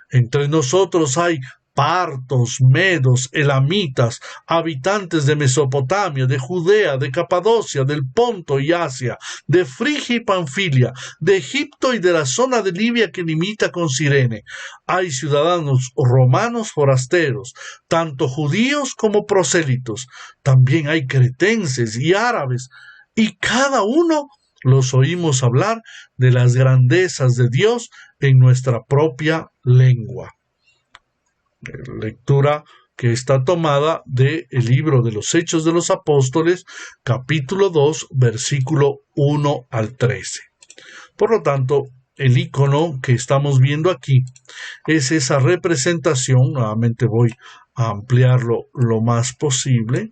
Entre nosotros hay partos, medos, elamitas, habitantes de Mesopotamia, de Judea, de Capadocia, del Ponto y Asia, de Frigia y Panfilia, de Egipto y de la zona de Libia que limita con Cirene. Hay ciudadanos romanos forasteros, tanto judíos como prosélitos. También hay cretenses y árabes, y cada uno los oímos hablar de las grandezas de Dios en nuestra propia lengua. Lectura que está tomada del libro de los Hechos de los Apóstoles, capítulo 2, versículo 1 al 13. Por lo tanto, el icono que estamos viendo aquí es esa representación. Nuevamente voy a ampliarlo lo más posible.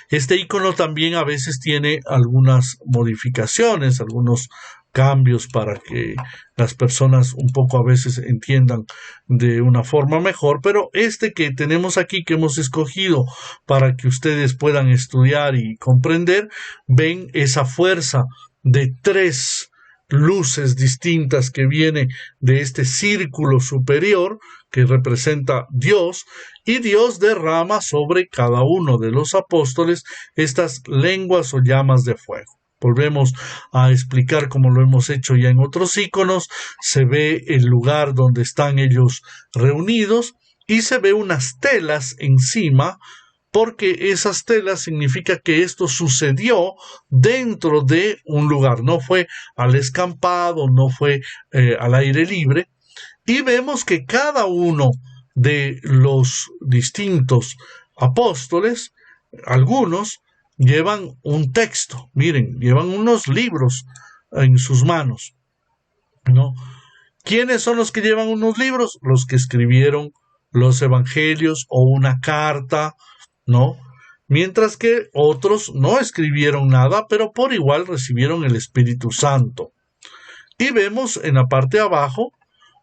Este icono también a veces tiene algunas modificaciones, algunos cambios para que las personas un poco a veces entiendan de una forma mejor, pero este que tenemos aquí, que hemos escogido para que ustedes puedan estudiar y comprender, ven esa fuerza de tres luces distintas que viene de este círculo superior que representa Dios, y Dios derrama sobre cada uno de los apóstoles estas lenguas o llamas de fuego. Volvemos a explicar como lo hemos hecho ya en otros iconos. Se ve el lugar donde están ellos reunidos y se ve unas telas encima, porque esas telas significa que esto sucedió dentro de un lugar, no fue al escampado, no fue al aire libre. Y vemos que cada uno de los distintos apóstoles, algunos llevan un texto, miren, llevan unos libros en sus manos, ¿no? ¿Quiénes son los que llevan unos libros? Los que escribieron los evangelios o una carta, ¿no? Mientras que otros no escribieron nada, pero por igual recibieron el Espíritu Santo. Y vemos en la parte de abajo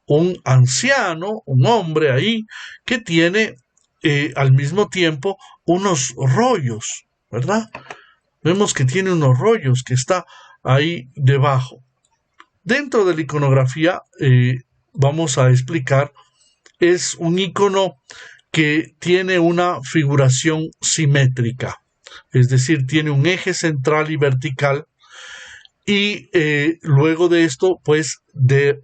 un anciano, un hombre ahí, que tiene al mismo tiempo unos rollos, ¿verdad? Vemos que tiene unos rollos que está ahí debajo. Dentro de la iconografía vamos a explicar, es un icono que tiene una figuración simétrica, es decir, tiene un eje central y vertical, y luego de esto pues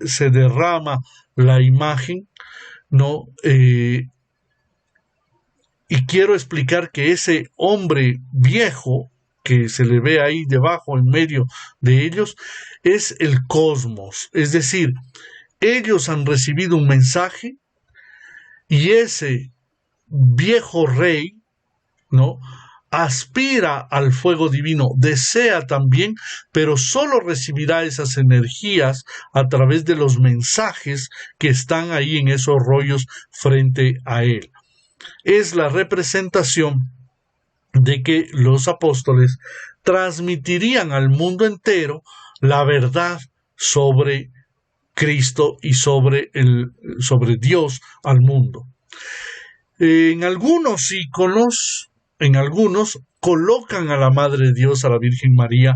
se derrama la imagen, ¿no? Y quiero explicar que ese hombre viejo que se le ve ahí debajo en medio de ellos es el cosmos, es decir, ellos han recibido un mensaje y ese viejo rey, ¿no?, aspira al fuego divino, desea también, pero solo recibirá esas energías a través de los mensajes que están ahí en esos rollos frente a él. Es la representación de que los apóstoles transmitirían al mundo entero la verdad sobre Cristo y sobre Dios al mundo. En algunos iconos, colocan a la Madre de Dios, a la Virgen María,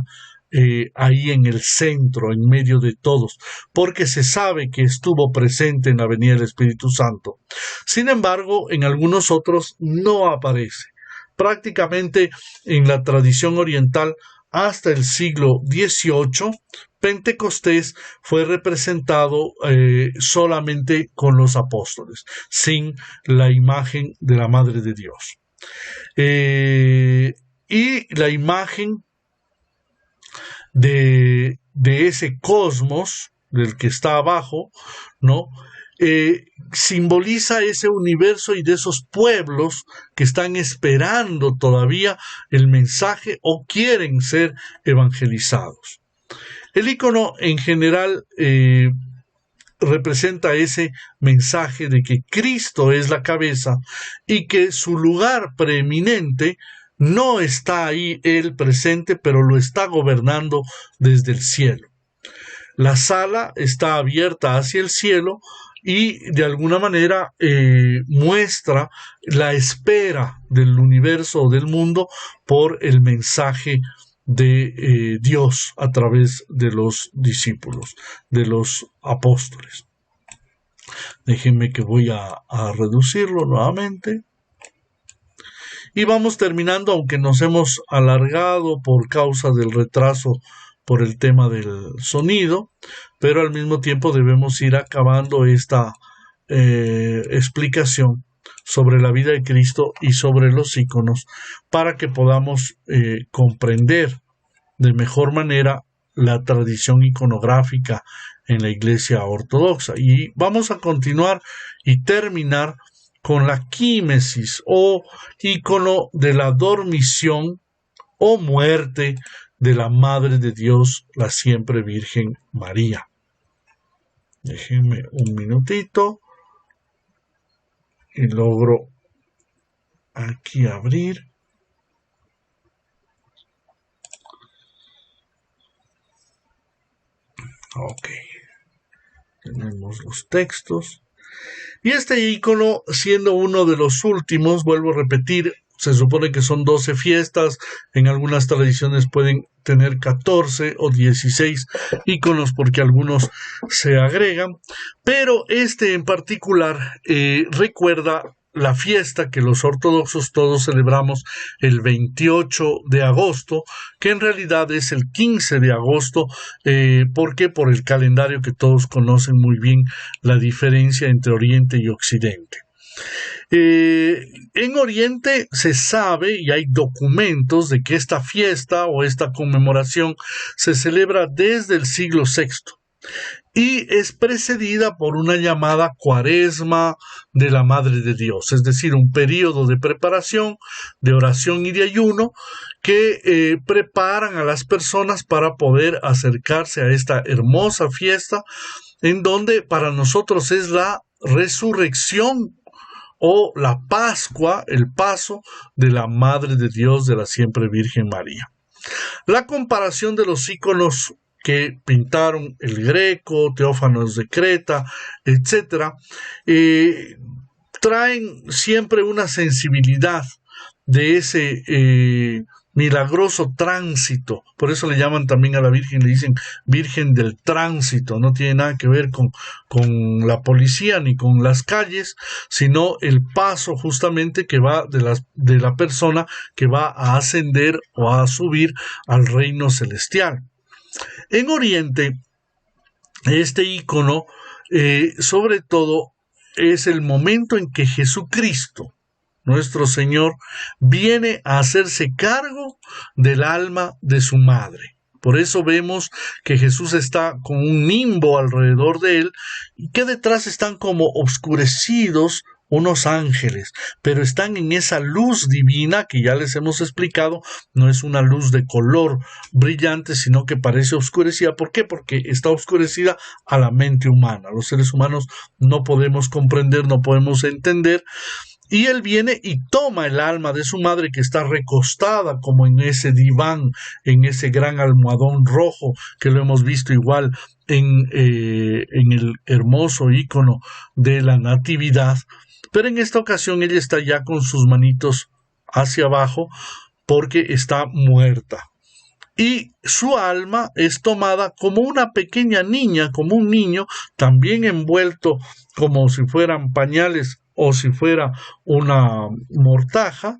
ahí en el centro, en medio de todos, porque se sabe que estuvo presente en la venida del Espíritu Santo. Sin embargo, en algunos otros no aparece. Prácticamente en la tradición oriental, hasta el siglo XVIII, Pentecostés fue representado solamente con los apóstoles, sin la imagen de la Madre de Dios. Y la imagen de ese cosmos, del que está abajo, ¿no?, simboliza ese universo y de esos pueblos que están esperando todavía el mensaje o quieren ser evangelizados. El icono en general representa ese mensaje de que Cristo es la cabeza y que su lugar preeminente no está ahí él presente, pero lo está gobernando desde el cielo. La sala está abierta hacia el cielo y de alguna manera muestra la espera del universo o del mundo por el mensaje de Dios a través de los discípulos, de los apóstoles. Déjenme que voy a reducirlo nuevamente. Y vamos terminando, aunque nos hemos alargado por causa del retraso por el tema del sonido, pero al mismo tiempo debemos ir acabando esta explicación sobre la vida de Cristo y sobre los íconos para que podamos comprender de mejor manera la tradición iconográfica en la Iglesia Ortodoxa. Y vamos a continuar y terminar con la químesis o ícono de la dormición o muerte de la Madre de Dios, la siempre Virgen María. Déjenme un minutito y logro aquí abrir. Ok, tenemos los textos. Y este ícono, siendo uno de los últimos, vuelvo a repetir, se supone que son 12 fiestas, en algunas tradiciones pueden tener 14 o 16 íconos porque algunos se agregan, pero este en particular recuerda la fiesta que los ortodoxos todos celebramos el 28 de agosto, que en realidad es el 15 de agosto, porque por el calendario que todos conocen muy bien la diferencia entre Oriente y Occidente. En Oriente se sabe y hay documentos de que esta fiesta o esta conmemoración se celebra desde el siglo VI y es precedida por una llamada Cuaresma de la Madre de Dios, es decir, un periodo de preparación, de oración y de ayuno que preparan a las personas para poder acercarse a esta hermosa fiesta en donde para nosotros es la resurrección o la Pascua, el paso de la Madre de Dios, de la siempre Virgen María. La comparación de los íconos que pintaron el Greco, Teófanos de Creta, etc., traen siempre una sensibilidad de ese milagroso tránsito. Por eso le llaman también a la Virgen, le dicen Virgen del Tránsito. No tiene nada que ver con la policía ni con las calles, sino el paso justamente que va de la persona que va a ascender o a subir al reino celestial. En Oriente, este ícono, sobre todo, es el momento en que Jesucristo, nuestro Señor, viene a hacerse cargo del alma de su madre. Por eso vemos que Jesús está con un nimbo alrededor de él y que detrás están como oscurecidos unos ángeles, pero están en esa luz divina que ya les hemos explicado, no es una luz de color brillante, sino que parece oscurecida. ¿Por qué? Porque está oscurecida a la mente humana. Los seres humanos no podemos comprender, no podemos entender. Y él viene y toma el alma de su madre que está recostada como en ese diván, en ese gran almohadón rojo que lo hemos visto igual en el hermoso ícono de la Natividad. Pero en esta ocasión ella está ya con sus manitos hacia abajo porque está muerta. Y su alma es tomada como una pequeña niña, como un niño, también envuelto como si fueran pañales o si fuera una mortaja,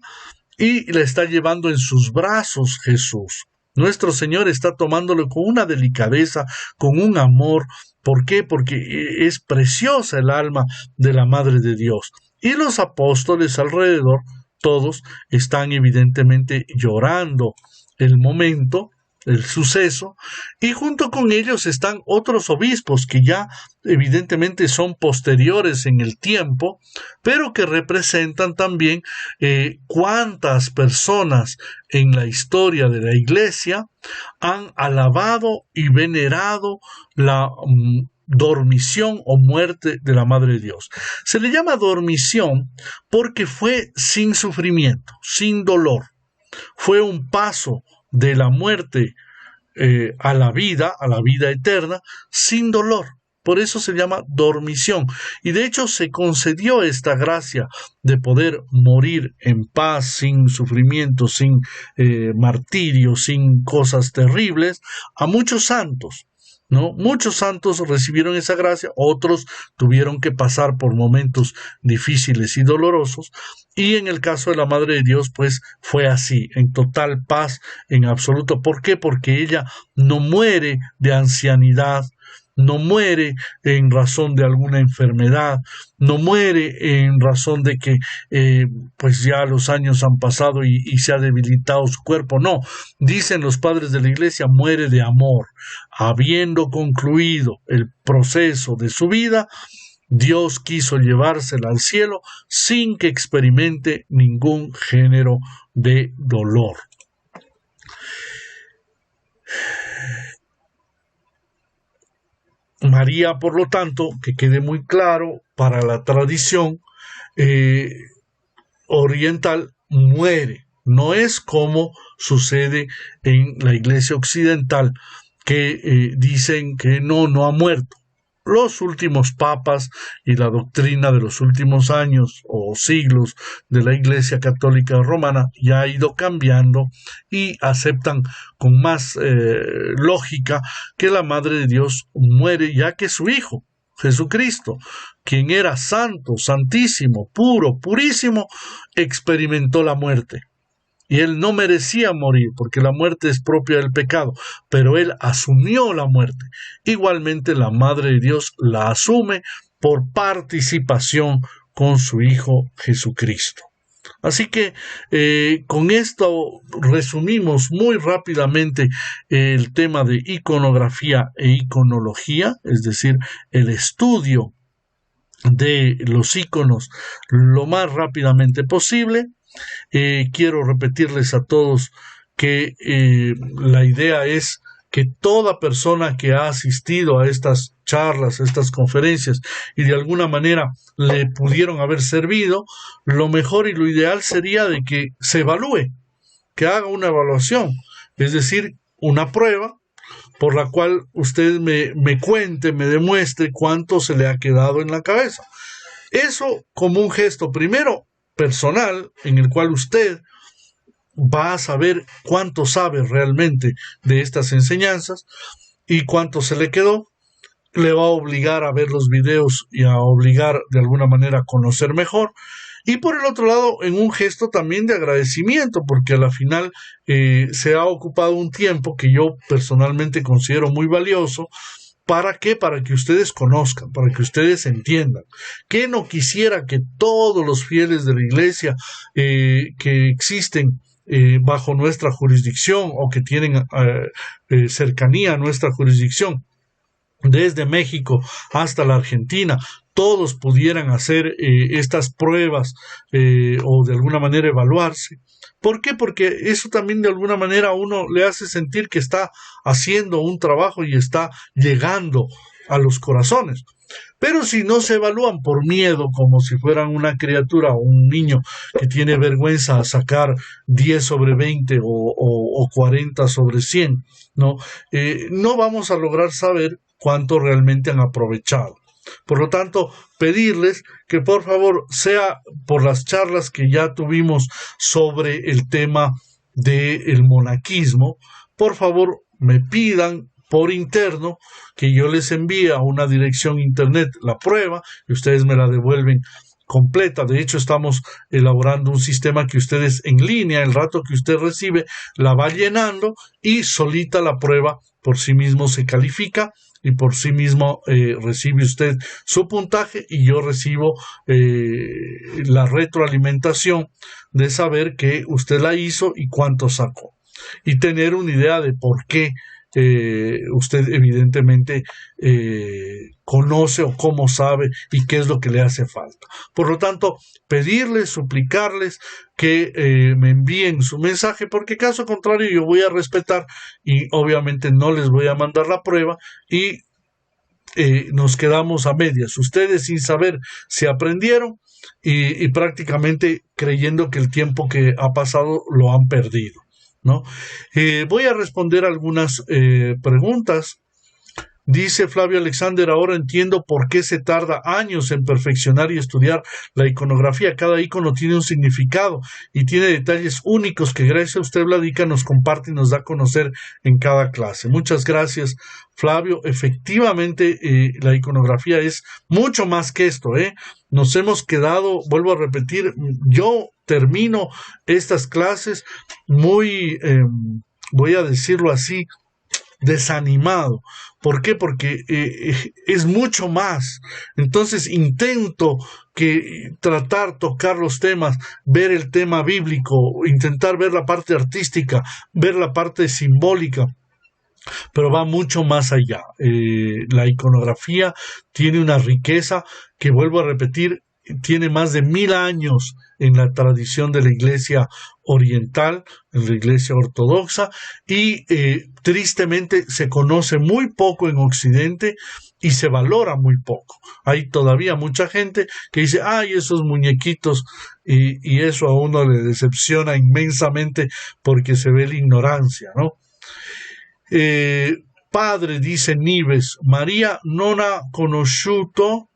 y la está llevando en sus brazos Jesús. Nuestro Señor está tomándolo con una delicadeza, con un amor. ¿Por qué? Porque es preciosa el alma de la Madre de Dios. Y los apóstoles alrededor, todos, están evidentemente llorando el momento, el suceso, y junto con ellos están otros obispos que ya evidentemente son posteriores en el tiempo, pero que representan también cuántas personas en la historia de la Iglesia han alabado y venerado la dormición o muerte de la Madre de Dios. Se le llama dormición porque fue sin sufrimiento, sin dolor. Fue un paso de la muerte a la vida eterna, sin dolor. Por eso se llama dormición. Y de hecho se concedió esta gracia de poder morir en paz, sin sufrimiento, sin martirio, sin cosas terribles, a muchos santos, ¿no? Muchos santos recibieron esa gracia, otros tuvieron que pasar por momentos difíciles y dolorosos, y en el caso de la Madre de Dios, pues fue así, en total paz, en absoluto. ¿Por qué? Porque ella no muere de ancianidad, no muere en razón de alguna enfermedad, no muere en razón de que pues ya los años han pasado y se ha debilitado su cuerpo. No, dicen los padres de la Iglesia, muere de amor. Habiendo concluido el proceso de su vida, Dios quiso llevársela al cielo sin que experimente ningún género de dolor. María, por lo tanto, que quede muy claro, para la tradición oriental, muere. No es como sucede en la Iglesia occidental, que dicen que no ha muerto. Los últimos papas y la doctrina de los últimos años o siglos de la Iglesia Católica Romana ya ha ido cambiando y aceptan con más lógica que la Madre de Dios muere, ya que su Hijo, Jesucristo, quien era santo, santísimo, puro, purísimo, experimentó la muerte. Y él no merecía morir, porque la muerte es propia del pecado, pero él asumió la muerte. Igualmente la Madre de Dios la asume por participación con su Hijo Jesucristo. Así que con esto resumimos muy rápidamente el tema de iconografía e iconología, es decir, el estudio de los iconos lo más rápidamente posible. Quiero repetirles a todos que la idea es que toda persona que ha asistido a estas charlas, a estas conferencias y de alguna manera le pudieron haber servido, lo mejor y lo ideal sería de que se evalúe, que haga una evaluación, es decir, una prueba por la cual usted me cuente, me demuestre cuánto se le ha quedado en la cabeza. Eso como un gesto primero personal, en el cual usted va a saber cuánto sabe realmente de estas enseñanzas y cuánto se le quedó. Le va a obligar a ver los videos y a obligar de alguna manera a conocer mejor. Y por el otro lado, en un gesto también de agradecimiento, porque a la final se ha ocupado un tiempo que yo personalmente considero muy valioso. ¿Para qué? Para que ustedes conozcan, para que ustedes entiendan. ¿Qué no quisiera que todos los fieles de la Iglesia que existen bajo nuestra jurisdicción o que tienen cercanía a nuestra jurisdicción, desde México hasta la Argentina, todos pudieran hacer estas pruebas o de alguna manera evaluarse? ¿Por qué? Porque eso también de alguna manera a uno le hace sentir que está haciendo un trabajo y está llegando a los corazones. Pero si no se evalúan por miedo, como si fueran una criatura o un niño que tiene vergüenza a sacar 10 sobre 20 o 40 sobre 100, ¿no? No vamos a lograr saber cuánto realmente han aprovechado. Por lo tanto, pedirles que por favor, sea por las charlas que ya tuvimos sobre el tema del monaquismo, por favor me pidan por interno que yo les envíe a una dirección internet la prueba y ustedes me la devuelven completa. De hecho, estamos elaborando un sistema que ustedes en línea, el rato que usted recibe, la va llenando y solita la prueba por sí mismo se califica y por sí mismo recibe usted su puntaje y yo recibo la retroalimentación de saber que usted la hizo y cuánto sacó y tener una idea de por qué usted evidentemente conoce o cómo sabe y qué es lo que le hace falta. Por lo tanto, pedirles, suplicarles que me envíen su mensaje, porque caso contrario yo voy a respetar y obviamente no les voy a mandar la prueba y nos quedamos a medias, ustedes sin saber si aprendieron y prácticamente creyendo que el tiempo que ha pasado lo han perdido, ¿no? Voy a responder algunas preguntas. Dice Flavio Alexander, ahora entiendo por qué se tarda años en perfeccionar y estudiar la iconografía. Cada icono tiene un significado y tiene detalles únicos que gracias a usted, Vladica, nos comparte y nos da a conocer en cada clase. Muchas gracias, Flavio. Efectivamente, la iconografía es mucho más que esto, ¿eh? Nos hemos quedado, vuelvo a repetir, yo termino estas clases muy, voy a decirlo así, desanimado. ¿Por qué? Porque es mucho más. Entonces intento tocar los temas, ver el tema bíblico, intentar ver la parte artística, ver la parte simbólica, pero va mucho más allá. La iconografía tiene una riqueza que, vuelvo a repetir, tiene más de 1000 años en la tradición de la Iglesia oriental, en la Iglesia ortodoxa, y tristemente se conoce muy poco en Occidente y se valora muy poco. Hay todavía mucha gente que dice, ay, esos muñequitos, y eso a uno le decepciona inmensamente porque se ve la ignorancia, ¿no? Padre, dice Nives, Maria non ha conosciuto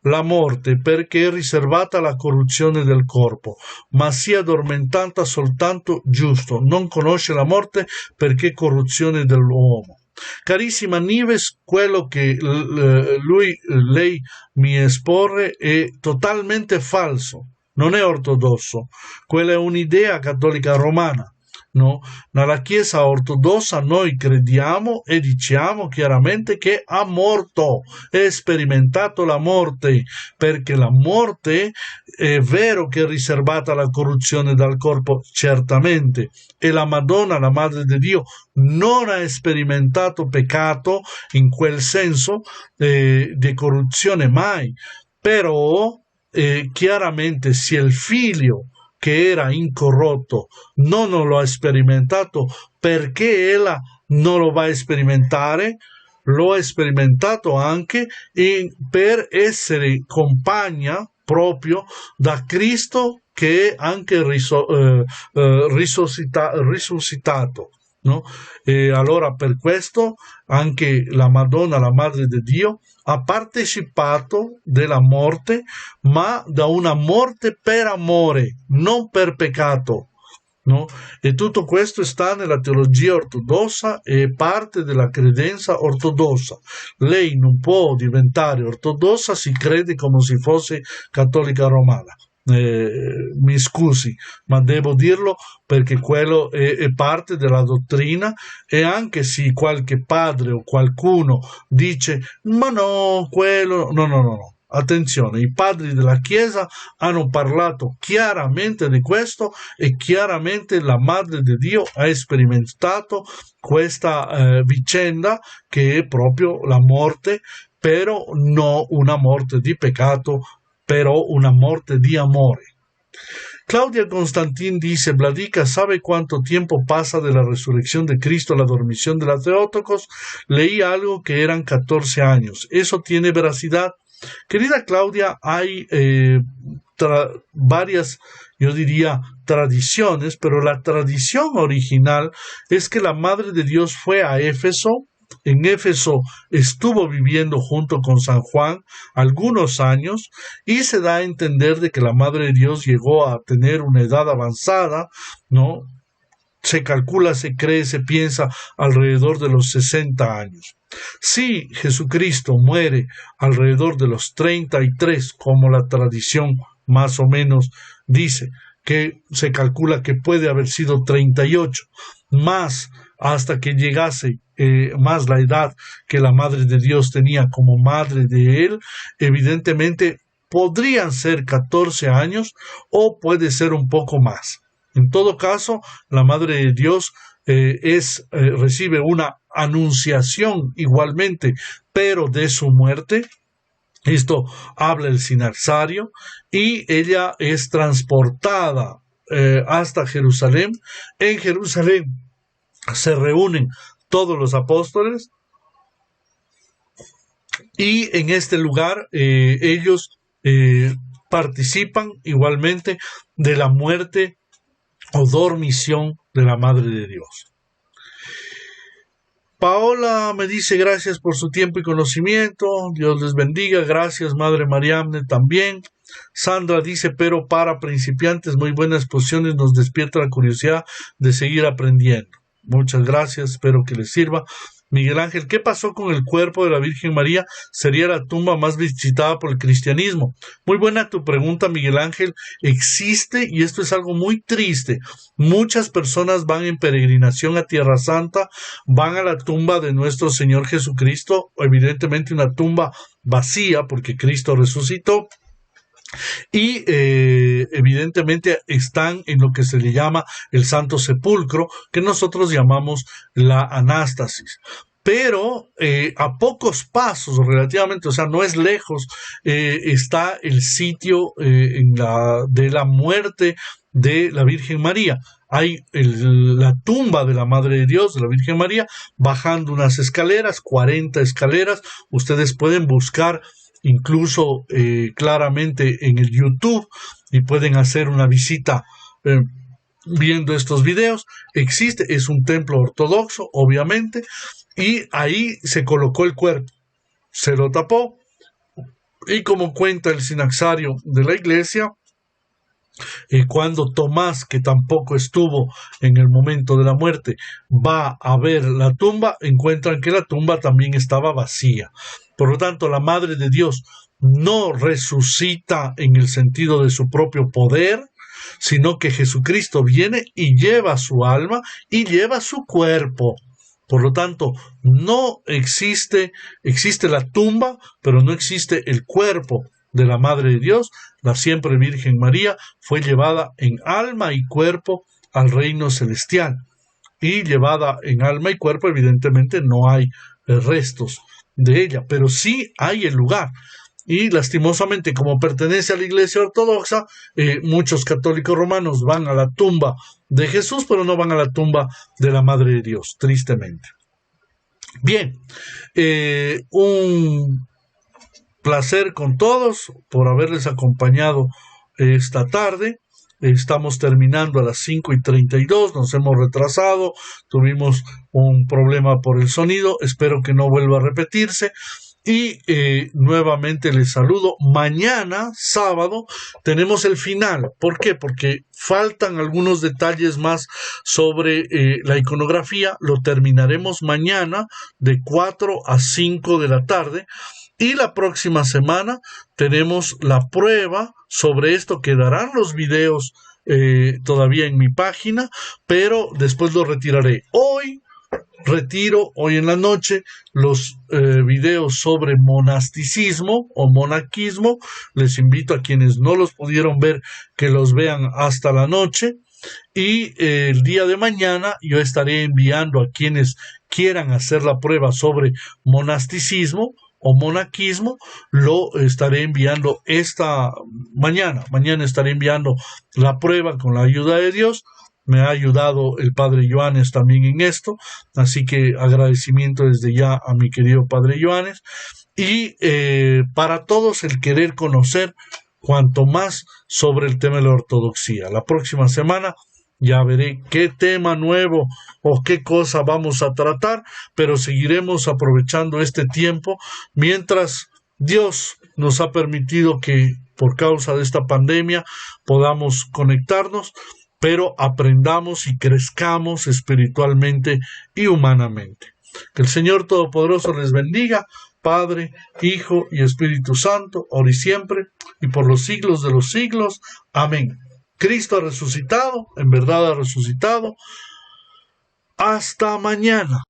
la morte perché è riservata alla corruzione del corpo, ma si è addormentata soltanto giusto, non conosce la morte perché è corruzione dell'uomo. Carissima Nives, quello che lei mi esporre è totalmente falso, non è ortodosso, quella è un'idea cattolica romana. No, nella Chiesa ortodossa noi crediamo e diciamo chiaramente che ha morto, è sperimentato la morte, perché la morte è vero che è riservata alla corruzione del corpo, certamente, e la Madonna, la Madre di Dio, non ha sperimentato peccato in quel senso di corruzione mai, però chiaramente se il figlio che era incorrotto non lo ha sperimentato, perché ella non lo va a sperimentare? Lo ha sperimentato anche per essere compagna proprio da Cristo, che è anche risuscitato. No? E allora per questo anche la Madonna, la Madre di Dio, ha partecipato della morte, ma da una morte per amore, non per peccato. No? E tutto questo sta nella teologia ortodossa e parte della credenza ortodossa. Lei non può diventare ortodossa se crede come se fosse cattolica romana. Mi scusi, ma devo dirlo perché quello è parte della dottrina, e anche se qualche padre o qualcuno dice ma no, quello no. Attenzione, i padri della Chiesa hanno parlato chiaramente di questo e chiaramente la Madre di Dio ha sperimentato questa vicenda, che è proprio la morte, però non una morte di peccato, però una morte di amore. Claudia Constantín dice, Vladica, ¿sabe cuánto tiempo pasa de la resurrección de Cristo a la dormición de la Theotokos? Leí algo que eran 14 años. ¿Eso tiene veracidad? Querida Claudia, hay varias, yo diría, tradiciones, pero la tradición original es que la Madre de Dios fue a Éfeso. En Éfeso estuvo viviendo junto con San Juan algunos años, y se da a entender de que la Madre de Dios llegó a tener una edad avanzada, ¿no? Se calcula, se cree, se piensa alrededor de los 60 años. Si Jesucristo muere alrededor de los 33, como la tradición más o menos dice, que se calcula que puede haber sido 38, más hasta que llegase más la edad que la Madre de Dios tenía como madre de él, evidentemente podrían ser 14 años o puede ser un poco más. En todo caso, la Madre de Dios recibe una anunciación igualmente, pero de su muerte. Esto habla el Sinaxario, y ella es transportada hasta Jerusalén. En Jerusalén se reúnen todos los apóstoles, y en este lugar ellos participan igualmente de la muerte o dormición de la Madre de Dios. Paola me dice gracias por su tiempo y conocimiento. Dios les bendiga. Gracias, Madre Mariamne, también. Sandra dice, pero para principiantes, muy buenas exposiciones, nos despierta la curiosidad de seguir aprendiendo. Muchas gracias, espero que les sirva. Miguel Ángel, ¿qué pasó con el cuerpo de la Virgen María? Sería la tumba más visitada por el cristianismo. Muy buena tu pregunta, Miguel Ángel. Existe, y esto es algo muy triste, muchas personas van en peregrinación a Tierra Santa, van a la tumba de nuestro Señor Jesucristo, evidentemente una tumba vacía porque Cristo resucitó, y evidentemente están en lo que se le llama el Santo Sepulcro, que nosotros llamamos la Anástasis. Pero a pocos pasos relativamente, o sea, no es lejos, está el sitio de la muerte de la Virgen María. Hay la tumba de la Madre de Dios, de la Virgen María, bajando unas escaleras, 40 escaleras. Ustedes pueden buscar incluso claramente en el YouTube, y pueden hacer una visita viendo estos videos. Existe, es un templo ortodoxo, obviamente, y ahí se colocó el cuerpo, se lo tapó, y como cuenta el sinaxario de la iglesia, cuando Tomás, que tampoco estuvo en el momento de la muerte, va a ver la tumba, encuentran que la tumba también estaba vacía. Por lo tanto, la Madre de Dios no resucita en el sentido de su propio poder, sino que Jesucristo viene y lleva su alma y lleva su cuerpo. Por lo tanto, no existe la tumba, pero no existe el cuerpo de la Madre de Dios. La siempre Virgen María fue llevada en alma y cuerpo al reino celestial. Y llevada en alma y cuerpo, evidentemente no hay restos de ella, pero sí hay el lugar. Y lastimosamente, como pertenece a la Iglesia Ortodoxa, muchos católicos romanos van a la tumba de Jesús, pero no van a la tumba de la Madre de Dios, tristemente. Bien, un placer con todos por haberles acompañado esta tarde. Estamos terminando a las 5:32, nos hemos retrasado, tuvimos un problema por el sonido, espero que no vuelva a repetirse. Y nuevamente les saludo. Mañana, sábado, tenemos el final. ¿Por qué? Porque faltan algunos detalles más sobre la iconografía. Lo terminaremos mañana de 4 a 5 de la tarde. Y la próxima semana tenemos la prueba sobre esto. Quedarán los videos todavía en mi página, pero después los retiraré. Retiro hoy en la noche los videos sobre monasticismo o monaquismo. Les invito a quienes no los pudieron ver que los vean hasta la noche. Y el día de mañana yo estaré enviando a quienes quieran hacer la prueba sobre monasticismo o monaquismo, lo estaré enviando esta mañana. Mañana estaré enviando la prueba con la ayuda de Dios. Me ha ayudado el Padre Joanes también en esto, así que agradecimiento desde ya a mi querido Padre Joanes. Y para todos el querer conocer cuanto más sobre el tema de la ortodoxia. La próxima semana ya veré qué tema nuevo o qué cosa vamos a tratar, pero seguiremos aprovechando este tiempo mientras Dios nos ha permitido que por causa de esta pandemia podamos conectarnos, pero aprendamos y crezcamos espiritualmente y humanamente. Que el Señor Todopoderoso les bendiga, Padre, Hijo y Espíritu Santo, ahora y siempre, y por los siglos de los siglos. Amén. Cristo ha resucitado, en verdad ha resucitado. Hasta mañana.